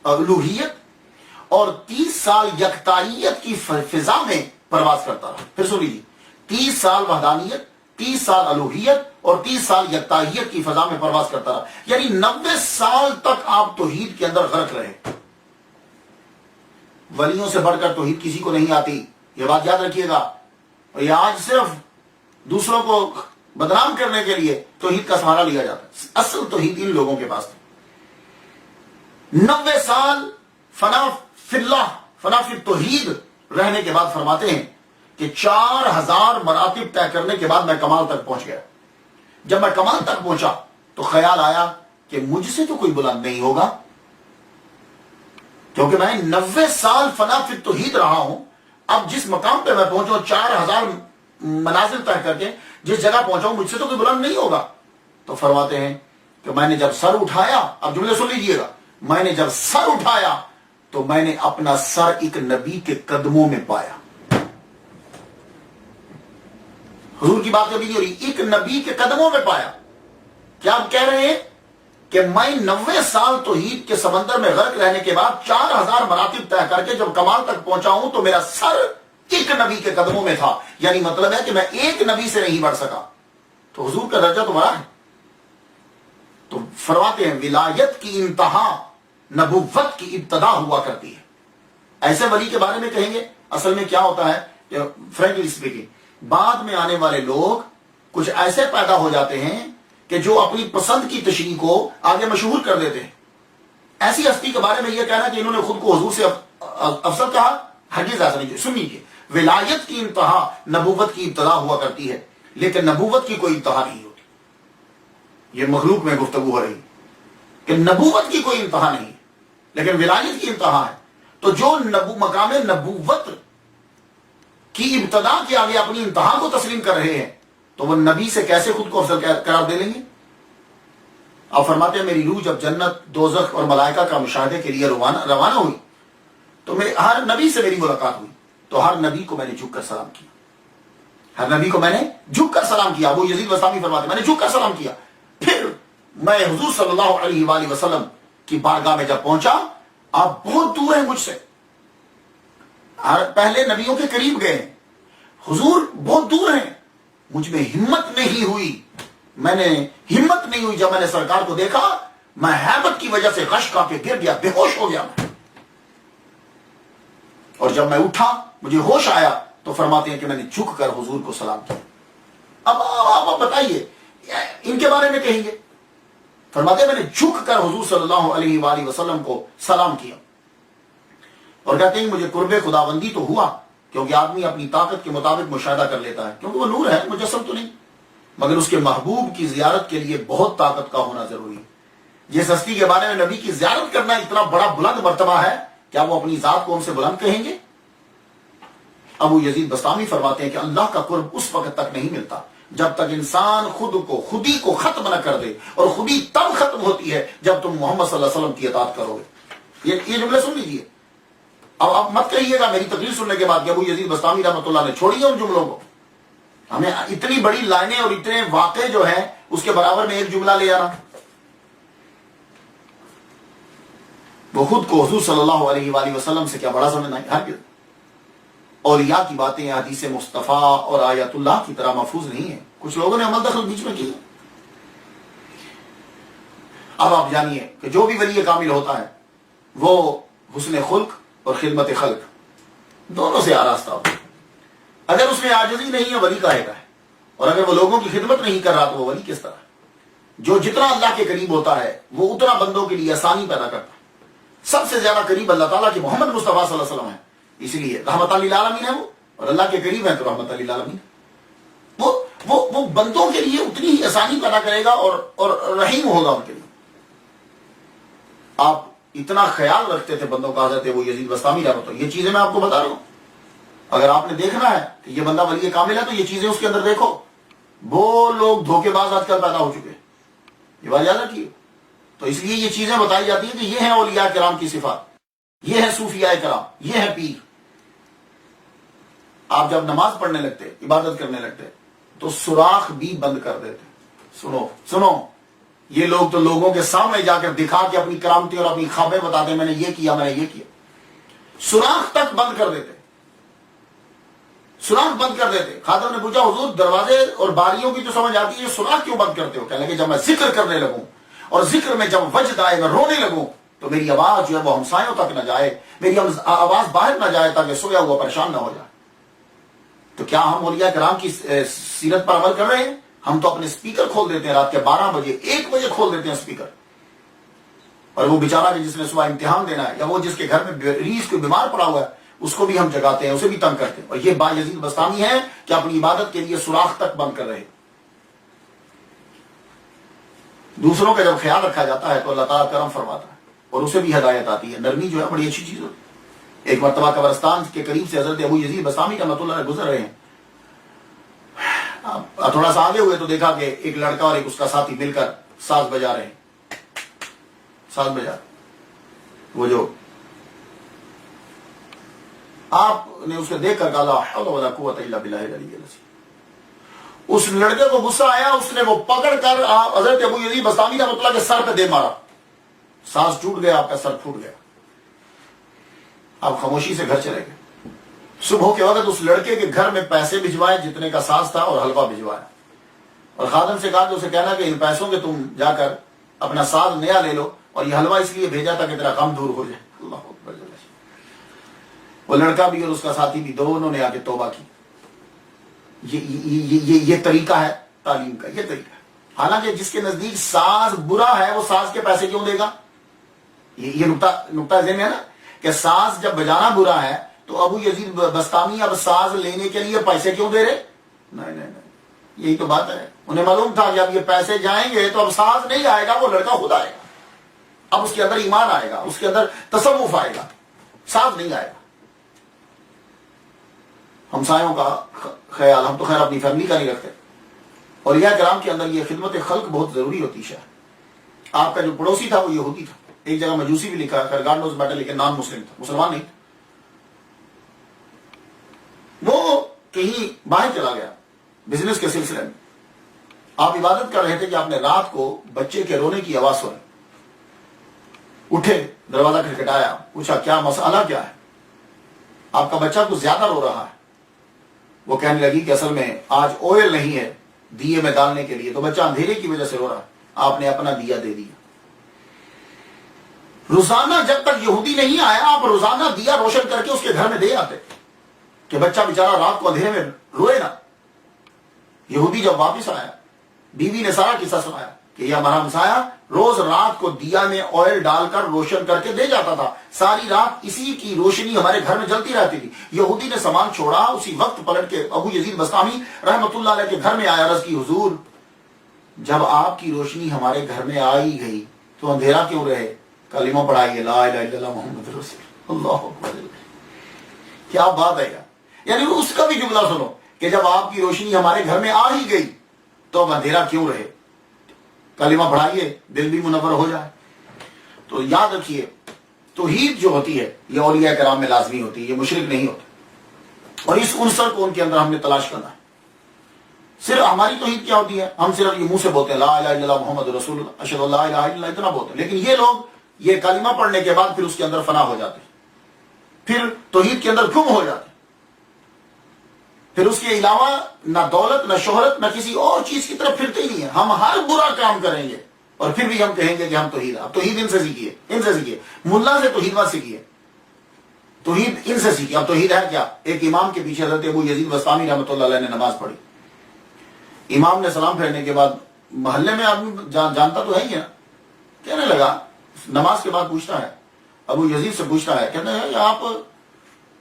الوہیت اور 30 سال یکتائیت کی فضا میں پرواز کرتا رہا۔ پھر سن لیجیے، 30 سال وحدانیت، 30 سال الوہیت اور 30 سال یکتائیت کی فضا میں پرواز کرتا رہا، یعنی 90 سال تک آپ توحید کے اندر غرق رہے۔ ولیوں سے بڑھ کر توحید کسی کو نہیں آتی، یہ بات یاد رکھیے گا۔ اور یہ آج صرف دوسروں کو بدنام کرنے کے لیے توحید کا سہارا لیا جاتا ہے، اصل توحید ان لوگوں کے پاس تھی۔ 90 سال فنا فی اللہ، فنا فی توحید رہنے کے بعد فرماتے ہیں کہ 4000 مراتب طے کرنے کے بعد میں کمال تک پہنچ گیا۔ جب میں کمال تک پہنچا تو خیال آیا کہ مجھ سے تو کوئی بلند نہیں ہوگا، کیونکہ میں 90 سال فنا فی توحید رہا ہوں۔ اب جس مقام پہ میں پہنچا 4000 منازل طے کر کے جس جگہ پہنچا ہوں، مجھ سے تو کوئی بلند نہیں ہوگا۔ تو فرماتے ہیں کہ میں نے جب سر اٹھایا، اب جملے سن لیجئے گا، میں نے جب سر اٹھایا تو میں نے اپنا سر ایک نبی کے قدموں میں پایا۔ حضور کی بات کبھی نہیں ہو رہی، ایک نبی کے قدموں میں پایا۔ کیا آپ کہہ رہے ہیں کہ میں 90 سال توحید کے سمندر میں غرق رہنے کے بعد 4000 مراتب طے کر کے جب کمال تک پہنچا ہوں تو میرا سر ایک نبی کے قدموں میں تھا، یعنی مطلب ہے کہ میں ایک نبی سے نہیں بڑھ سکا۔ تو حضور کا درجہ تو بڑا ہے۔ تو فرماتے ہیں ولایت کی انتہا نبوت کی ابتدا ہوا کرتی ہے۔ ایسے ولی کے بارے میں کہیں گے، اصل میں کیا ہوتا ہے، فرینکلی اسپیکنگ، بعد میں آنے والے لوگ کچھ ایسے پیدا ہو جاتے ہیں کہ جو اپنی پسند کی تشریح کو آگے مشہور کر دیتے ہیں۔ ایسی ہستی کے بارے میں یہ کہنا کہ انہوں نے خود کو حضور سے افضل کہا، ہرگز ایسا نہیں۔ سنیے کہ ولایت کی انتہا نبوت کی ابتدا ہوا کرتی ہے، لیکن نبوت کی کوئی انتہا نہیں ہوتی۔ یہ مخلوق میں گفتگو ہو رہی کہ نبوت کی کوئی انتہا نہیں، لیکن ولایت کی انتہا ہے۔ تو جو مقام نبوت کی ابتدا کے آگے اپنی انتہا کو تسلیم کر رہے ہیں تو وہ نبی سے کیسے خود کو افضل قرار دے لیں گے؟ آپ فرماتے ہیں میری روح جب جنت، دوزخ اور ملائکہ کا مشاہدے کے لیے روانہ ہوئی تو ہر نبی سے میری ملاقات ہوئی، تو ہر نبی کو میں نے جھک کر سلام کیا، ہر نبی کو میں نے جھک کر سلام کیا۔ ابو یزید بستامی فرماتے ہیں میں نے جھک کر سلام کیا، پھر میں حضور صلی اللہ علیہ وآلہ وسلم کی بارگاہ میں جب پہنچا، آپ بہت دور ہیں مجھ سے، پہلے نبیوں کے قریب گئے، حضور بہت دور ہیں، مجھ میں ہمت نہیں ہوئی، جب میں نے سرکار کو دیکھا میں ہیبت کی وجہ سے غش کھا کے گر گیا، بے ہوش ہو گیا، اور جب میں اٹھا مجھے ہوش آیا تو فرماتے ہیں کہ میں نے جھک کر حضور کو سلام کیا۔ اب آپ بتائیے ان کے بارے میں کہیں گے، فرماتے ہیں میں نے جھک کر حضور صلی اللہ علیہ وآلہ وسلم کو سلام کیا، اور کہتے ہیں مجھے قرب خداوندی تو ہوا، کیونکہ آدمی اپنی طاقت کے مطابق مشاہدہ کر لیتا ہے، کیونکہ وہ نور ہے، مجسم تو نہیں، مگر اس کے محبوب کی زیارت کے لیے بہت طاقت کا ہونا ضروری ہے۔ جس ہستی کے بارے میں نبی کی زیارت کرنا اتنا بڑا بلند مرتبہ ہے، کیا وہ اپنی ذات کو ان سے بلند کہیں گے؟ ابو یزید بستامی فرماتے ہیں کہ اللہ کا قرب اس وقت تک نہیں ملتا جب تک انسان خودی کو ختم نہ کر دے، اور خودی تب ختم ہوتی ہے جب تم محمد صلی اللہ علیہ وسلم کی اطاعت کرو گے۔ یہ جملے سن لیجئے، اب مت کہیے گا میری تقریر سننے کے بعد کہ ابو یزید بستامی رحمۃ اللہ نے چھوڑی ہے ان جملوں کو۔ ہمیں اتنی بڑی لائنیں اور اتنے واقع جو ہیں اس کے برابر میں ایک جملہ لے آنا، وہ خود کو حضور صلی اللہ علیہ وآلہ وسلم سے کیا بڑا سمجھنا ہے؟ ہرگز۔ اولیاء کی باتیں حدیث مصطفیٰ اور آیات اللہ کی طرح محفوظ نہیں ہیں، کچھ لوگوں نے عمل دخل بیچ میں کی۔ اب آپ جانیے کہ جو بھی ولی کامل ہوتا ہے وہ حسن خلق اور خدمت خلق دونوں سے آراستہ ہوتا ہے۔ اگر اس میں عاجزی نہیں ہے ولی کہے گا ہے، اور اگر وہ لوگوں کی خدمت نہیں کر رہا تو وہ ولی کس طرح؟ جو جتنا اللہ کے قریب ہوتا ہے وہ اتنا بندوں کے لیے آسانی پیدا کرتا ہے۔ سب سے زیادہ قریب اللہ تعالیٰ کے محمد مصطفیٰ صلی اللہ علیہ وسلم ہے، اس لیے رحمت للعالمین ہے وہ، اور اللہ کے قریب ہے تو رحمت للعالمین، وہ بندوں کے لیے اتنی ہی آسانی پیدا کرے گا اور رحیم ہوگا ان کے لیے۔ آپ اتنا خیال رکھتے تھے بندوں کا، حضرت وہ یزید بستامی رحمۃ اللہ، یہ چیزیں میں آپ کو بتا رہا ہوں، اگر آپ نے دیکھنا ہے کہ یہ بندہ ولی کامل ہے تو یہ چیزیں اس کے اندر دیکھو۔ وہ لوگ دھوکے باز آج کل پیدا ہو چکے ہیں، یہ بات یاد رکھیے۔ تو اس لیے یہ چیزیں بتائی جاتی ہیں کہ یہ ہیں اولیاء کرام کی صفات، یہ ہے صوفیاء کرام، یہ ہے پیر۔ آپ جب نماز پڑھنے لگتے، عبادت کرنے لگتے تو سوراخ بھی بند کر دیتے۔ سنو یہ لوگ تو لوگوں کے سامنے جا کر دکھا کے اپنی کرامتیں اور اپنی خوابیں بتاتے میں نے یہ کیا، میں نے یہ کیا، سوراخ تک بند کر دیتے، سوراخ بند کر دیتے۔ خادم نے پوچھا حضور دروازے اور باریوں کی تو سمجھ آتی ہے، سوراخ کیوں بند کرتے ہو؟ کہنے لگے جب میں ذکر کرنے لگوں اور ذکر میں جب وجد آئے میں رونے لگوں تو میری آواز جو ہے وہ ہمسایوں تک نہ جائے، میری آواز باہر نہ جائے تاکہ سویا ہوا پریشان نہ ہو جائے۔ تو کیا ہم اولیاء کرام کی سیرت پر عمل کر رہے ہیں؟ ہم تو اپنے سپیکر کھول دیتے ہیں رات کے 12 بجے 1 بجے کھول دیتے ہیں سپیکر، اور وہ بیچارہ جس نے صبح امتحان دینا ہے یا وہ جس کے گھر میں ریز کوئی بیمار پڑا ہوا ہے اس کو بھی ہم جگاتے ہیں، اسے بھی تنگ کرتے ہیں، اور یہ با یزید بستامی ہے کہ اپنی عبادت کے لیے سوراخ تک بند کر رہے ہیں۔ دوسروں کا جب خیال رکھا جاتا ہے تو اللہ تعالیٰ کرم فرماتا ہے اور اسے بھی ہدایت آتی ہے، نرمی جو ہے بڑی اچھی چیز ہوتی ہے۔ ایک مرتبہ قبرستان کے قریب سے حضرت ابو یزید بستامی رحمۃ اللہ گزر رہے ہیں، تھوڑا سا آگے ہوئے تو دیکھا کہ ایک لڑکا اور ایک اس کا ساتھی مل کر ساز بجا رہے ہیں، ساز بجا، وہ جو آپ نے اسے دیکھ کر کہا لا حول ولا قوت الا باللہ العلی العظیم۔ اس لڑکے کو غصہ آیا، اس نے وہ پکڑ کر حضرت ابو یزید بستامی رحمۃ اللہ کے سر پہ دے مارا، سانس ٹوٹ گیا، آپ کا سر پھوٹ گیا، آپ خاموشی سے گھر چلے گئے۔ صبح کے وقت اس لڑکے کے گھر میں پیسے بھجوائے جتنے کا ساز تھا اور حلوہ بھجوایا، اور خادم سے کہا کہ اسے کہنا کہ ان پیسوں کے تم جا کر اپنا ساز نیا لے لو، اور یہ حلوہ اس لیے بھیجا تھا کہ تیرا غم دور ہو جائے۔ اللہ اکبر۔ وہ لڑکا بھی اور اس کا ساتھی بھی دونوں نے آ کے توبہ کی۔ یہ طریقہ ہے تعلیم کا، یہ طریقہ ہے۔ حالانکہ جس کے نزدیک ساز برا ہے وہ ساز کے پیسے کیوں دے گا؟ یہ نقطہ ذہن ہے نا کہ ساز جب بجانا برا ہے تو ابو یزید بستامی اب ساز لینے کے لیے پیسے کیوں دے رہے؟ نہیں، یہی تو بات ہے۔ انہیں معلوم تھا کہ اب یہ پیسے جائیں گے تو اب ساز نہیں آئے گا، وہ لڑکا خود آئے گا، اب اس کے اندر ایمان آئے گا، اس کے اندر تصوف آئے گا، ساز نہیں آئے گا۔ ہمسایوں کا خیال، ہم تو خیر اپنی فیملی کا نہیں رکھتے، اور یہ کرام کے اندر یہ خدمت خلق بہت ضروری ہوتی ہے۔ آپ کا جو پڑوسی تھا وہ یہودی تھا، ایک جگہ مجوسی بھی لکھا ہے، گاڈ نوز بیٹر، لیکن نان مسلم تھا، مسلمان نہیں تھا. وہ کہیں باہر چلا گیا بزنس کے سلسلے میں. آپ عبادت کر رہے تھے کہ آپ نے رات کو بچے کے رونے کی آواز سنی، اٹھے، دروازہ کھٹکھٹایا، پوچھا کیا مسئلہ کیا ہے؟ آپ کا بچہ کچھ زیادہ رو رہا ہے. وہ کہنے لگی کہ اصل میں آج آئل نہیں ہے دیے میں ڈالنے کے لیے، تو بچہ اندھیرے کی وجہ سے رو رہا ہے. آپ نے اپنا دیا دے دیا. روزانہ جب تک یہودی نہیں آیا آپ روزانہ دیا روشن کر کے اس کے گھر میں دے آتے کہ بچہ بیچارہ رات کو اندھیرے میں روئے نا. یہودی جب واپس آیا، بیوی نے سارا قصہ سنایا کہ یہ ہمارا ہمسایا روز رات کو دیا میں آئل ڈال کر روشن کر کے دے جاتا تھا، ساری رات اسی کی روشنی ہمارے گھر میں جلتی رہتی تھی. یہودی نے سامان چھوڑا، اسی وقت پلٹ کے ابو یزید بسطامی رحمت اللہ علیہ کے گھر میں آیا، عرض کی حضور جب آپ کی روشنی ہمارے گھر میں آئی گئی تو اندھیرا کیوں رہے؟ کلمہ پڑھائیے لا الہ الا اللہ محمد رسول اللہ اکبر. کیا بات ہے یار، یعنی اس کا بھی جملہ سنو کہ جب آپ کی روشنی ہمارے گھر میں آ ہی گئی تو اب اندھیرا کیوں رہے، کلمہ پڑھائیے دل بھی منور ہو جائے. تو یاد رکھیے توحید جو ہوتی ہے یہ اولیاء کرام میں لازمی ہوتی ہے، یہ مشرک نہیں ہوتے. اور اس عنصر کو ان کے اندر ہم نے تلاش کرنا ہے. صرف ہماری توحید کیا ہوتی ہے؟ ہم صرف یہ منہ سے بولتے ہیں لا الہ الا اللہ محمد رسول اللہ اشہد ان لا الہ الا اللہ، اتنا بولتے ہیں. لیکن یہ لوگ یہ کلمہ پڑھنے کے بعد پھر اس کے اندر فنا ہو جاتے ہیں، پھر توحید کے اندر گم ہو جاتے ہیں، پھر اس کے علاوہ نہ دولت نہ شہرت نہ کسی اور چیز کی طرف پھرتے ہی نہیں ہیں. ہم ہر برا کام کریں گے اور پھر بھی ہم کہیں گے کہ ہم توحید. اب توحید ان سے سیکھیے، ان سے سیکھیے، ملا سے توحید مت سیکھیے، توحید ان سے سیکھیے. اب توحید ہے کیا؟ ایک امام کے پیچھے حضرت ابو یزید بسطامی رحمۃ اللہ علیہ نے نماز پڑھی. امام نے سلام پھیرنے کے بعد محلے میں آدمی جانتا تو ہے ہی ہے، کہنے لگا نماز کے بعد پوچھتا ہے، ابو یزید سے پوچھتا ہے، کہتا ہے آپ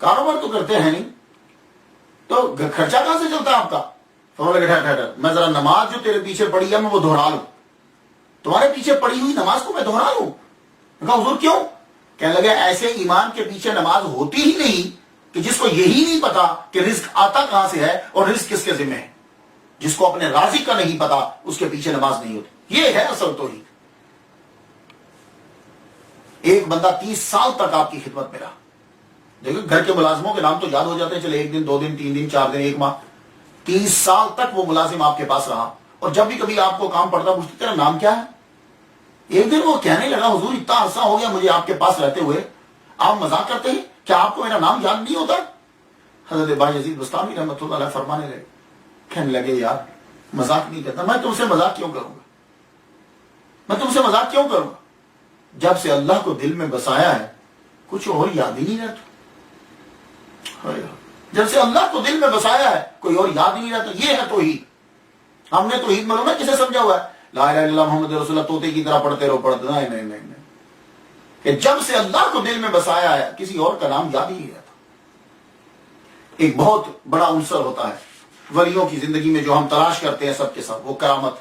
کاروبار تو کرتے ہیں نہیں تو خرچہ کہاں سے چلتا ہے آپ کا؟ فرمانے لگے ٹھہر میں ذرا نماز جو تیرے پیچھے پڑی ہے میں وہ دہرا لوں، تمہارے پیچھے پڑی ہوئی نماز کو میں دہرا لوں. کہا حضور کیوں؟ کہنے لگے ایسے ایمان کے پیچھے نماز ہوتی ہی نہیں کہ جس کو یہی نہیں پتا کہ رزق آتا کہاں سے ہے اور رزق کس کے ذمہ ہے. جس کو اپنے رازق کا نہیں پتا اس کے پیچھے نماز نہیں ہوتی. یہ ہے اصل توحید. ایک بندہ 30 سال تک آپ کی خدمت میں رہا. دیکھیں گھر کے ملازموں کے نام تو یاد ہو جاتے ہیں، چلے 1 دن 2 دن 3 دن 4 دن 1 ماہ. 30 سال تک وہ ملازم آپ کے پاس رہا اور جب بھی کبھی آپ کو کام پڑتا پوچھتے تیرا نام کیا ہے؟ ایک دن وہ کہنے لگا حضور اتنا عرصہ ہو گیا مجھے آپ کے پاس رہتے ہوئے، آپ مذاق کرتے ہیں، کیا آپ کو میرا نام یاد نہیں ہوتا؟ حضرت بھائی یزید بسطامی رحمۃ اللہ علیہ فرمانے لگے، کہنے لگے یار مذاق نہیں کرتا، میں تم سے مذاق کیوں کروں گا، میں تم سے مذاق کیوں کروں گا؟ جب سے اللہ کو دل میں بسایا ہے کچھ اور یاد ہی نہیں رہتا. جب سے اللہ کو دل میں بسایا ہے کوئی اور یاد ہی نہیں رہتا. یہ ہے توحید. ہم نے توحید معلوم ہے کسے سمجھا ہوا ہے؟ لا الہ الا اللہ محمد رسول اللہ طوطے کی طرح پڑھتے رہو پڑھتے، نہیں کہ جب سے اللہ کو دل میں بسایا ہے کسی اور کا نام یاد ہی نہیں رہتا. ایک بہت بڑا عنصر ہوتا ہے ولیوں کی زندگی میں جو ہم تلاش کرتے ہیں سب کے ساتھ، وہ کرامت.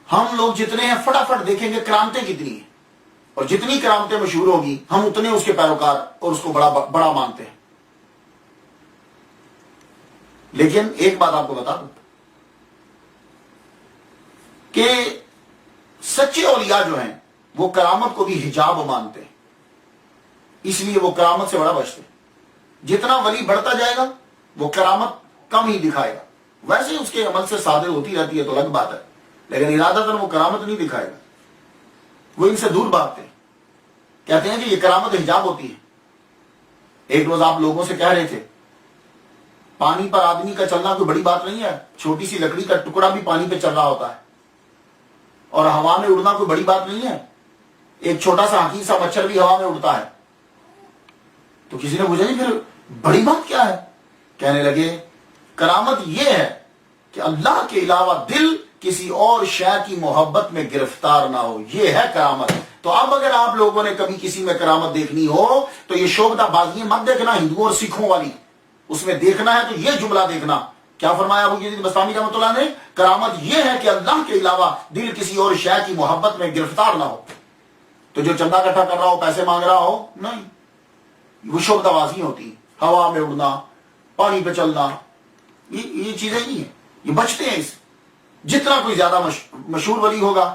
ہم لوگ جتنے ہیں فٹافٹ دیکھیں گے کرامتیں کتنی ہیں، اور جتنی کرامتیں مشہور ہوگی ہم اتنے اس کے پیروکار اور اس کو بڑا مانتے ہیں. لیکن ایک بات آپ کو بتا دوں کہ سچے اولیاء جو ہیں وہ کرامت کو بھی حجاب مانتے ہیں، اس لیے وہ کرامت سے بڑا بچتے ہیں. جتنا ولی بڑھتا جائے گا وہ کرامت کم ہی دکھائے گا. ویسے اس کے عمل سے صادر ہوتی رہتی ہے تو الگ بات ہے، لیکن ارادتاً وہ کرامت نہیں دکھائے گا. وہ ان سے دور بھاگتے ہیں، کہتے ہیں کہ یہ کرامت حجاب ہوتی ہے. ایک روز آپ لوگوں سے کہہ رہے تھے پانی پر آدمی کا چلنا کوئی بڑی بات نہیں ہے، چھوٹی سی لکڑی کا ٹکڑا بھی پانی پہ چل رہا ہوتا ہے، اور ہوا میں اڑنا کوئی بڑی بات نہیں ہے، ایک چھوٹا سا حقیر سا مچھر بھی ہوا میں اڑتا ہے. تو کسی نے پوچھا نہیں پھر بڑی بات کیا ہے؟ کہنے لگے کرامت یہ ہے کہ اللہ کے علاوہ دل کسی اور شے کی محبت میں گرفتار نہ ہو، یہ ہے کرامت. تو اب اگر آپ لوگوں نے کبھی کسی میں کرامت دیکھنی ہو تو یہ شوبدہ بازی مت دیکھنا ہندوؤں اور سکھوں والی، اس میں دیکھنا ہے تو یہ جملہ دیکھنا. کیا فرمایا ابو یزید بسطامی رحمۃ اللہ نے؟ کرامت یہ ہے کہ اللہ کے علاوہ دل کسی اور شے کی محبت میں گرفتار نہ ہو. تو جو چندہ اکٹھا کر رہا ہو، پیسے مانگ رہا ہو، نہیں، وہ شوبدہ بازی ہوتی، ہوا میں اڑنا، پانی پہ چلنا، یہ چیزیں نہیں ہیں، یہ بچتے ہیں اس. جتنا کوئی زیادہ مشہور ولی ہوگا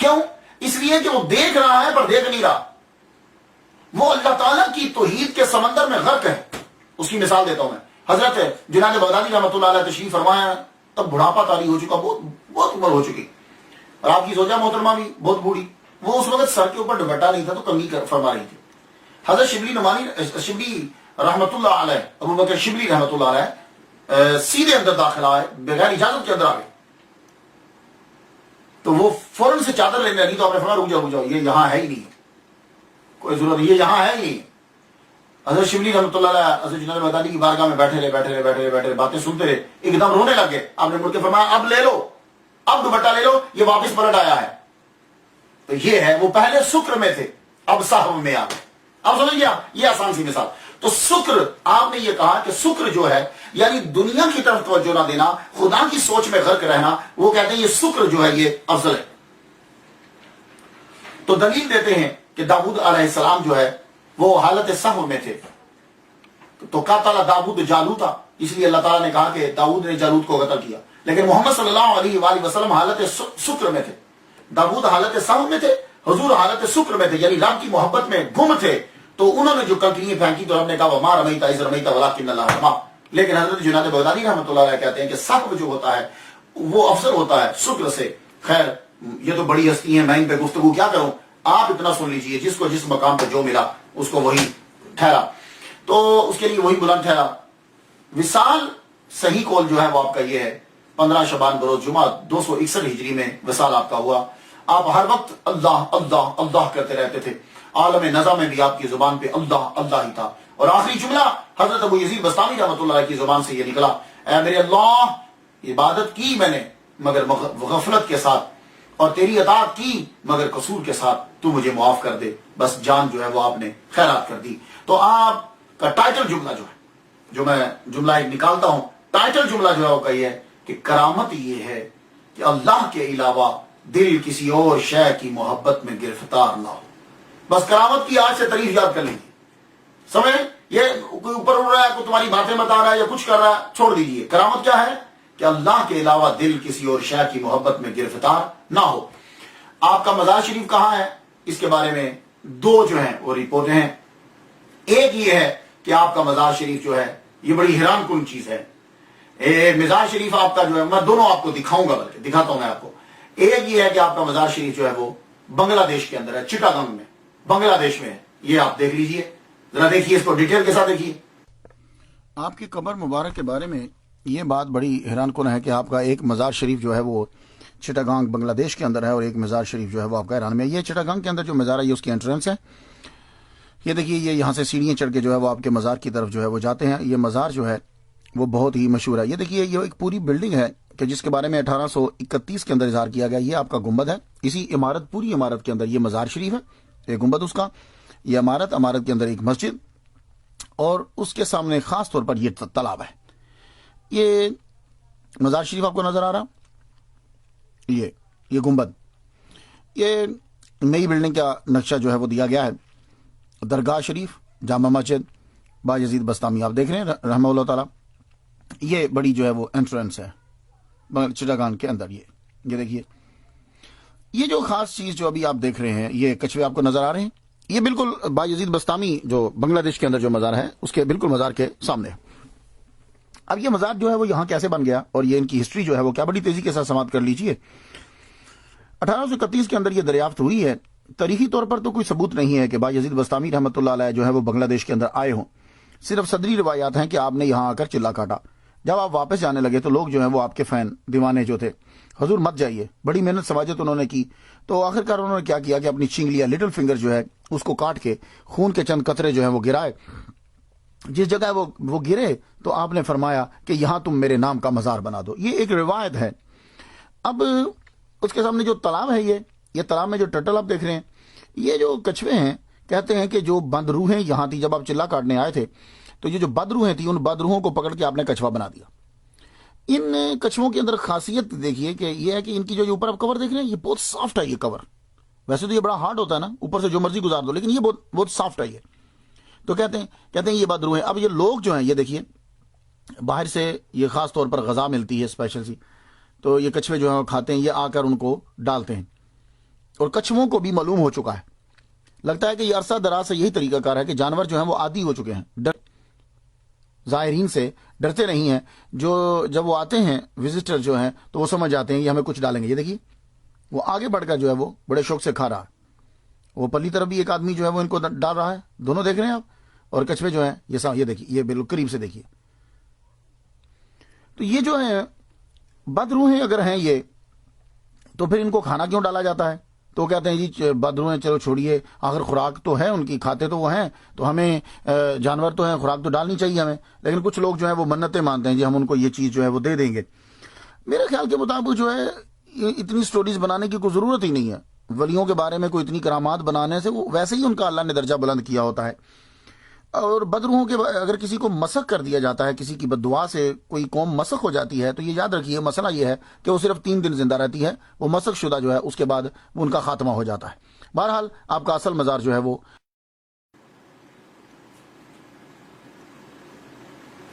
کیوں؟ اس لیے کہ وہ دیکھ رہا ہے پر دیکھ نہیں رہا، وہ اللہ تعالیٰ کی توحید کے سمندر میں غرق ہے۔ اس کی مثال دیتا ہوں میں، حضرت جنید بغدادی رحمۃ اللہ علیہ تشریف فرمایا، تب بڑھاپا طاری ہو چکا، بہت عمر ہو چکی، اور آپ کی زوجہ محترمہ بھی بہت بوڑھی، وہ اس وقت سر کے اوپر دوپٹہ نہیں تھا تو کنگھی فرما رہی تھی۔ حضرت شبلی رحمۃ اللہ علیہ، ابو بکر شبلی رحمۃ اللہ علیہ سیدھے اندر داخل آئے، بغیر اجازت کے اندر آ گئے، تو وہ فوراً سے چادر لینے لگی، تو آپ نے فرمایا رک جاؤ، یہ یہاں ہے ہی نہیں، کوئی ضرورت نہیں، یہ یہاں ہے ہی نہیں۔ حضرت شبلی رحمۃ اللہ علیہ حضرت جنید بغدادی کی بارگاہ میں بیٹھے رہے، باتیں سنتے رہے، ایک دم رونے لگے۔ آپ نے مڑ کے فرمایا اب لے لو، اب دوپٹہ لے لو، یہ واپس پلٹ آیا ہے۔ تو یہ ہے، وہ پہلے شکر میں تھے، اب صحو میں آ گئے۔ اب سمجھیے آپ، یہ آسان سی مثال۔ تو شکر، آپ نے یہ کہا کہ شکر جو ہے یعنی دنیا کی طرف توجہ نہ دینا، خدا کی سوچ میں غرق رہنا، وہ کہتے ہیں یہ شکر جو ہے یہ افضل ہے۔ تو دلیل دیتے ہیں کہ داؤد علیہ السلام جو ہے وہ حالت سہو میں تھے، تو قاتل داؤد جالوتا، اس لیے اللہ تعالیٰ نے کہا کہ داؤد نے جالوت کو قتل کیا، لیکن محمد صلی اللہ علیہ وآلہ وسلم حالت شکر میں تھے، داؤد حالت سہو میں تھے، حضور حالت شکر میں تھے، یعنی رب کی محبت میں گم تھے۔ تو انہوں نے جو کنکریاں پھینکی تو ہم نے کہا وما رمیت اذ رمیت ولکن اللہ رمی، لیکن حضرت جنید بغدادی رحمۃ اللہ علیہ کہتے ہیں کہ سہو جو ہوتا ہے وہ افضل ہوتا ہے شکر سے۔ خیر یہ تو بڑی ہستی ہیں، میں ان پہ گفتگو کیا کروں، آپ اتنا سن لیجئے، جس کو جس مقام پہ جو ملا اس کو وہی ٹھہرا، تو اس کے لیے وہی بلند ٹھہرا۔ وصال صحیح قول جو ہے وہ آپ کا یہ ہے، 15 شعبان بروز جمعہ 261 ہجری میں وصال آپ کا ہوا۔ آپ ہر وقت اللہ اللہ اللہ کرتے رہتے تھے، عالم نظام میں بھی آپ کی زبان پہ اللہ اللہ ہی تھا، اور آخری جملہ حضرت ابو یزید بستامی رحمۃ اللہ علیہ کی زبان سے یہ نکلا، اے میرے اللہ، عبادت کی میں نے مگر غفلت کے ساتھ، اور تیری اطاعت کی مگر قصور کے ساتھ، تو مجھے معاف کر دے۔ بس جان جو ہے وہ آپ نے خیرات کر دی۔ تو آپ کا ٹائٹل جملہ جو ہے، جو میں جملہ ایک نکالتا ہوں، ٹائٹل جملہ جو ہے وہ کہی ہے کہ کرامت یہ ہے کہ اللہ کے علاوہ دل کسی اور شے کی محبت میں گرفتار نہ ہو۔ بس کرامت کی آج سے تعریف یاد کر لیجیے، سمجھ؟ یہ کوئی اوپر اڑ رہا ہے، کوئی تمہاری باتیں بتا رہا ہے یا کچھ کر رہا ہے، چھوڑ دیجیے۔ کرامت کیا ہے کہ اللہ کے علاوہ دل کسی اور شے کی محبت میں گرفتار نہ ہو۔ آپ کا مزار شریف کہاں ہے، اس کے بارے میں دو جو ہیں وہ رپورٹیں ہیں۔ ایک یہ ہے کہ آپ کا مزار شریف جو ہے یہ بڑی حیران کن چیز ہے۔ مزار شریف آپ کا جو ہے، میں دونوں آپ کو دکھاؤں گا، بلکہ دکھاتا ہوں میں آپ کو۔ ایک یہ ہے کہ آپ کا مزار شریف جو ہے وہ بنگلہ دیش کے اندر ہے، چٹاگنگ میں، بنگلہ دیش میں ہے۔ یہ آپ دیکھ لیجئے، ذرا دیکھیے اس کو ڈیٹیل کے ساتھ دیکھیے۔ آپ کی قبر مبارک کے بارے میں یہ بات بڑی حیران کن ہے کہ آپ کا ایک مزار شریف جو ہے وہ چٹاگانگ بنگلہ دیش کے اندر ہے، اور ایک مزار شریف جو ہے وہ آپ کا ایران میں ہے۔ یہ چٹاگانگ کے اندر جو مزار ہے یہ اس کی انٹرنس ہے۔ یہ دیکھیے، یہ یہاں سے سیڑھیاں چڑھ کے جو ہے وہ آپ کے مزار کی طرف جو ہے وہ جاتے ہیں۔ یہ مزار جو ہے وہ بہت ہی مشہور ہے۔ یہ دیکھیے، یہ ایک پوری بلڈنگ ہے کہ جس کے بارے میں 1831 کے اندر اظہار کیا گیا۔ یہ آپ کا گنبد ہے، اسی عمارت، پوری عمارت کے اندر یہ مزار شریف ہے، یہ گنبد اس کا، یہ عمارت کے اندر ایک مسجد، اور اس کے سامنے خاص طور پر یہ تالاب ہے۔ یہ مزار شریف آپ کو نظر آ رہا، یہ گنبد، یہ نئی بلڈنگ کا نقشہ جو ہے وہ دیا گیا ہے۔ درگاہ شریف، جامع مسجد، بایزید بستامی آپ دیکھ رہے ہیں رحمہ اللہ تعالی۔ یہ بڑی جو ہے وہ انٹرنس ہے چٹاگان کے اندر۔ یہ دیکھیے، یہ جو خاص چیز جو ابھی آپ دیکھ رہے ہیں، یہ کچھوے آپ کو نظر آ رہے ہیں، یہ بالکل بایزید بستامی جو بنگلہ دیش کے اندر جو مزار ہے اس کے بالکل مزار کے سامنے ہے۔ اب یہ مزار جو ہے وہ یہاں کیسے بن گیا، اور یہ ان کی ہسٹری جو ہے وہ کیا، بڑی تیزی کے ساتھ سماعت کر لیجئے۔ 1831 کے اندر یہ دریافت ہوئی ہے۔ تاریخی طور پر تو کوئی ثبوت نہیں ہے کہ بایزید بستامی رحمۃ اللہ علیہ جو ہے وہ بنگلہ دیش کے اندر آئے ہوں، صرف صدری روایات ہیں کہ آپ نے یہاں آ کر چلا کاٹا۔ جب آپ واپس جانے لگے تو لوگ جو ہیں وہ آپ کے فین دیوانے جو تھے، حضور مت جائیے، بڑی محنت سواجت انہوں نے کی، تو آخرکار انہوں نے کیا کیا کہ اپنی چنگلیاں، لٹل فنگر جو ہے اس کو کاٹ کے خون کے چند قطرے جو ہیں وہ گرائے۔ جس جگہ وہ گرے تو آپ نے فرمایا کہ یہاں تم میرے نام کا مزار بنا دو۔ یہ ایک روایت ہے۔ اب اس کے سامنے جو تالاب ہے، یہ تالاب میں جو ٹرٹل آپ دیکھ رہے ہیں، یہ جو کچھوے ہیں، کہتے ہیں کہ جو بد روحیں یہاں تھی جب آپ چلا کاٹنے آئے تھے، تو یہ جو بد روحیں تھیں، ان بد روحوں کو پکڑ کے آپ نے کچھوا بنا دیا۔ ان کچھووں کے اندر خاصیت دیکھیے کہ یہ ہے کہ ان کی جو اوپر آپ کور دیکھ رہے ہیں، یہ بہت سافٹ ہے۔ یہ کور ویسے تو یہ بڑا ہارڈ ہوتا ہے نا، اوپر سے جو مرضی گزار دو، لیکن یہ بہت سافٹ ہے۔ یہ تو کہتے ہیں یہ بد روحیں۔ اب یہ لوگ جو ہیں، یہ دیکھیے، باہر سے یہ خاص طور پر غذا ملتی ہے اسپیشل سی، تو یہ کچھوے جو ہیں کھاتے ہیں، یہ آ کر ان کو ڈالتے ہیں، اور کچھووں کو بھی معلوم ہو چکا ہے. لگتا ہے کہ یہ عرصہ دراز سے یہی طریقہ کار ہے کہ جانور جو ہیں وہ عادی ہو چکے ہیں، زائرین سے ڈرتے نہیں ہیں. جو جب وہ آتے ہیں وزٹر جو ہیں تو وہ سمجھ جاتے ہیں یہ ہمیں کچھ ڈالیں گے. یہ دیکھیے وہ آگے بڑھ کر جو ہے وہ بڑے شوق سے کھا رہا ہے. وہ پلی طرف بھی ایک آدمی جو ہے وہ ان کو ڈال رہا ہے. دونوں دیکھ رہے ہیں آپ. اور کچھوے جو ہیں یہ دیکھیے، یہ بالکل قریب سے دیکھیے. تو یہ جو ہے بدروہیں اگر ہیں یہ، تو پھر ان کو کھانا کیوں ڈالا جاتا ہے؟ تو کہتے ہیں جی بدروہیں چلو چھوڑیے، آخر خوراک تو ہے ان کی، کھاتے تو وہ ہیں، تو ہمیں جانور تو ہیں، خوراک تو ڈالنی چاہیے ہمیں. لیکن کچھ لوگ جو ہیں وہ منتیں مانتے ہیں جی ہم ان کو یہ چیز جو ہے وہ دے دیں گے. میرے خیال کے مطابق جو ہے اتنی سٹوریز بنانے کی کوئی ضرورت ہی نہیں ہے. ولیوں کے بارے میں کوئی اتنی کرامات بنانے سے وہ ویسے ہی ان کا اللہ نے درجہ بلند کیا ہوتا ہے. اور بدروحوں کے اگر کسی کو مسخ کر دیا جاتا ہے، کسی کی بددعا سے کوئی قوم مسخ ہو جاتی ہے، تو یہ یاد رکھیے مسئلہ یہ ہے کہ وہ صرف 3 دن زندہ رہتی ہے. وہ مسخ شدہ جو ہے اس کے بعد وہ ان کا خاتمہ ہو جاتا ہے. بہرحال آپ کا اصل مزار جو ہے وہ،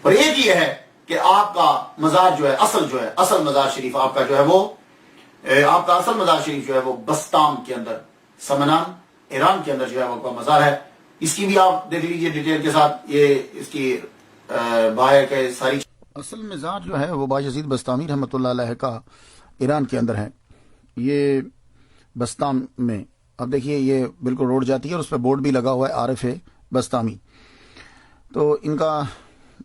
اور ایک یہ ہے کہ آپ کا مزار جو ہے اصل مزار شریف آپ کا جو ہے وہ، آپ کا اصل مزار شریف جو ہے وہ بستام کے اندر، سمنان ایران کے اندر جو ہے وہ کا مزار ہے. اس کی بھی آپ دیکھ لیجئے ڈیٹیل کے ساتھ. یہ اس کی باہر کے ساری اصل مزار جو ہے وہ بایزید بسطامی رحمۃ اللہ علیہ کا ایران کے اندر ہے. یہ بستام میں اب دیکھیے یہ بالکل روڈ جاتی ہے اور اس پہ بورڈ بھی لگا ہوا ہے عارف بسطامی. تو ان کا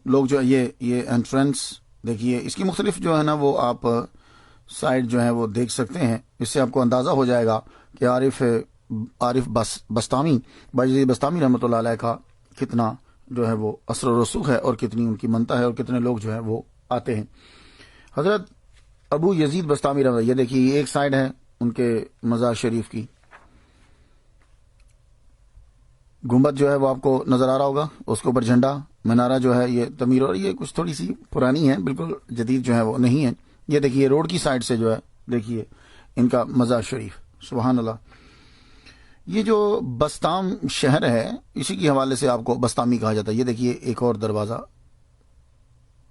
لوگ جو ہے یہ انٹرنس دیکھیے، اس کی مختلف جو ہے نا وہ آپ سائڈ جو ہے وہ دیکھ سکتے ہیں. اس سے آپ کو اندازہ ہو جائے گا کہ عارف بسطامی بایزید بسطامی رحمۃ اللہ علیہ کا کتنا جو ہے وہ اثر و رسوخ ہے اور کتنی ان کی منتا ہے اور کتنے لوگ جو ہے وہ آتے ہیں. حضرت ابو یزید بسطامی رحمۃ اللہ، یہ دیکھیے ایک سائڈ ہے ان کے مزار شریف کی. گنبد جو ہے وہ آپ کو نظر آ رہا ہوگا، اس کے اوپر جھنڈا، منارہ جو ہے یہ تعمیر، اور یہ کچھ تھوڑی سی پرانی ہے، بالکل جدید جو ہے وہ نہیں ہے. یہ دیکھیے روڈ کی سائڈ سے جو ہے دیکھیے ان کا مزار شریف. سبحان اللہ. یہ جو بستام شہر ہے اسی کے حوالے سے آپ کو بستامی کہا جاتا ہے. یہ دیکھیے ایک اور دروازہ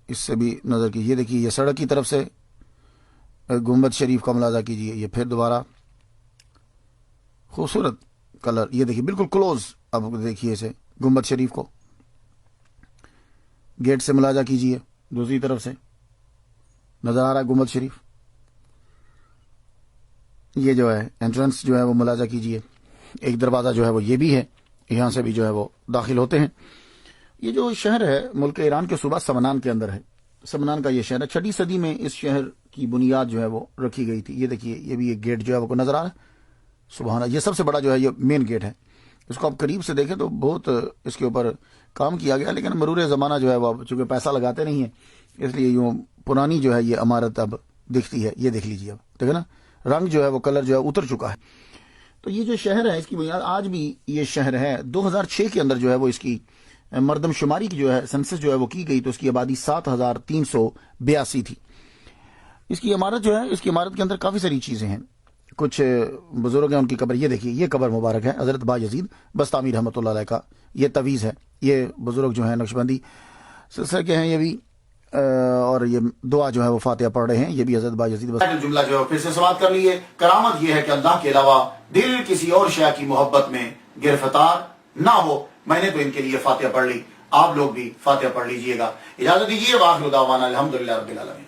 اس سے بھی نظر کیجیے. یہ دیکھیے یہ سڑک کی طرف سے گنبد شریف کا ملاحظہ کیجیے. یہ پھر دوبارہ خوبصورت کلر. یہ دیکھیے بالکل کلوز اب دیکھیے اسے گنبد شریف کو. گیٹ سے ملاحظہ کیجیے، دوسری طرف سے نظر آ رہا ہے گنبد شریف. یہ جو ہے انٹرنس جو ہے وہ ملاحظہ کیجیے. ایک دروازہ جو ہے وہ یہ بھی ہے، یہاں سے بھی جو ہے وہ داخل ہوتے ہیں. یہ جو شہر ہے ملک ایران کے صوبہ سمنان کے اندر ہے. سمنان کا یہ شہر ہے. 6 صدی میں اس شہر کی بنیاد جو ہے وہ رکھی گئی تھی. یہ دیکھیے یہ بھی ایک گیٹ جو ہے وہ کو نظر آ رہا ہے. سبحان اللہ. یہ سب سے بڑا جو ہے یہ مین گیٹ ہے. اس کو آپ قریب سے دیکھیں تو بہت اس کے اوپر کام کیا گیا، لیکن مرور زمانہ جو ہے وہ چونکہ پیسہ لگاتے نہیں ہیں اس لیے یوں پرانی جو ہے یہ عمارت اب دکھتی ہے. یہ دیکھ لیجیے، اب دیکھیں نا رنگ جو ہے وہ کلر جو ہے اتر چکا ہے. تو یہ جو شہر ہے اس کی بنیاد آج بھی یہ شہر ہے. 2006 کے اندر جو ہے وہ اس کی مردم شماری کی جو ہے سنسس جو ہے وہ کی گئی تو اس کی آبادی 7382 تھی. اس کی عمارت جو ہے، اس کی عمارت کے اندر کافی ساری چیزیں ہیں. کچھ بزرگ ہیں ان کی قبر. یہ دیکھیے یہ قبر مبارک ہے حضرت بایزید بسطامی رحمۃ اللہ علیہ کا. یہ تویز ہے. یہ بزرگ جو ہیں نقشبندی سلسلے کے ہیں یہ بھی، اور یہ دعا جو ہے وہ فاتحہ پڑھ رہے ہیں. یہ بھی حضرت بایزید جملہ جو ہے پھر سے سماعت کر لیے. کرامت یہ ہے کہ اللہ کے علاوہ دل کسی اور شے کی محبت میں گرفتار نہ ہو. میں نے تو ان کے لیے فاتحہ پڑھ لی، آپ لوگ بھی فاتحہ پڑھ لیجئے گا. اجازت دیجیے. واخر دعوانا الحمدللہ رب العالمین.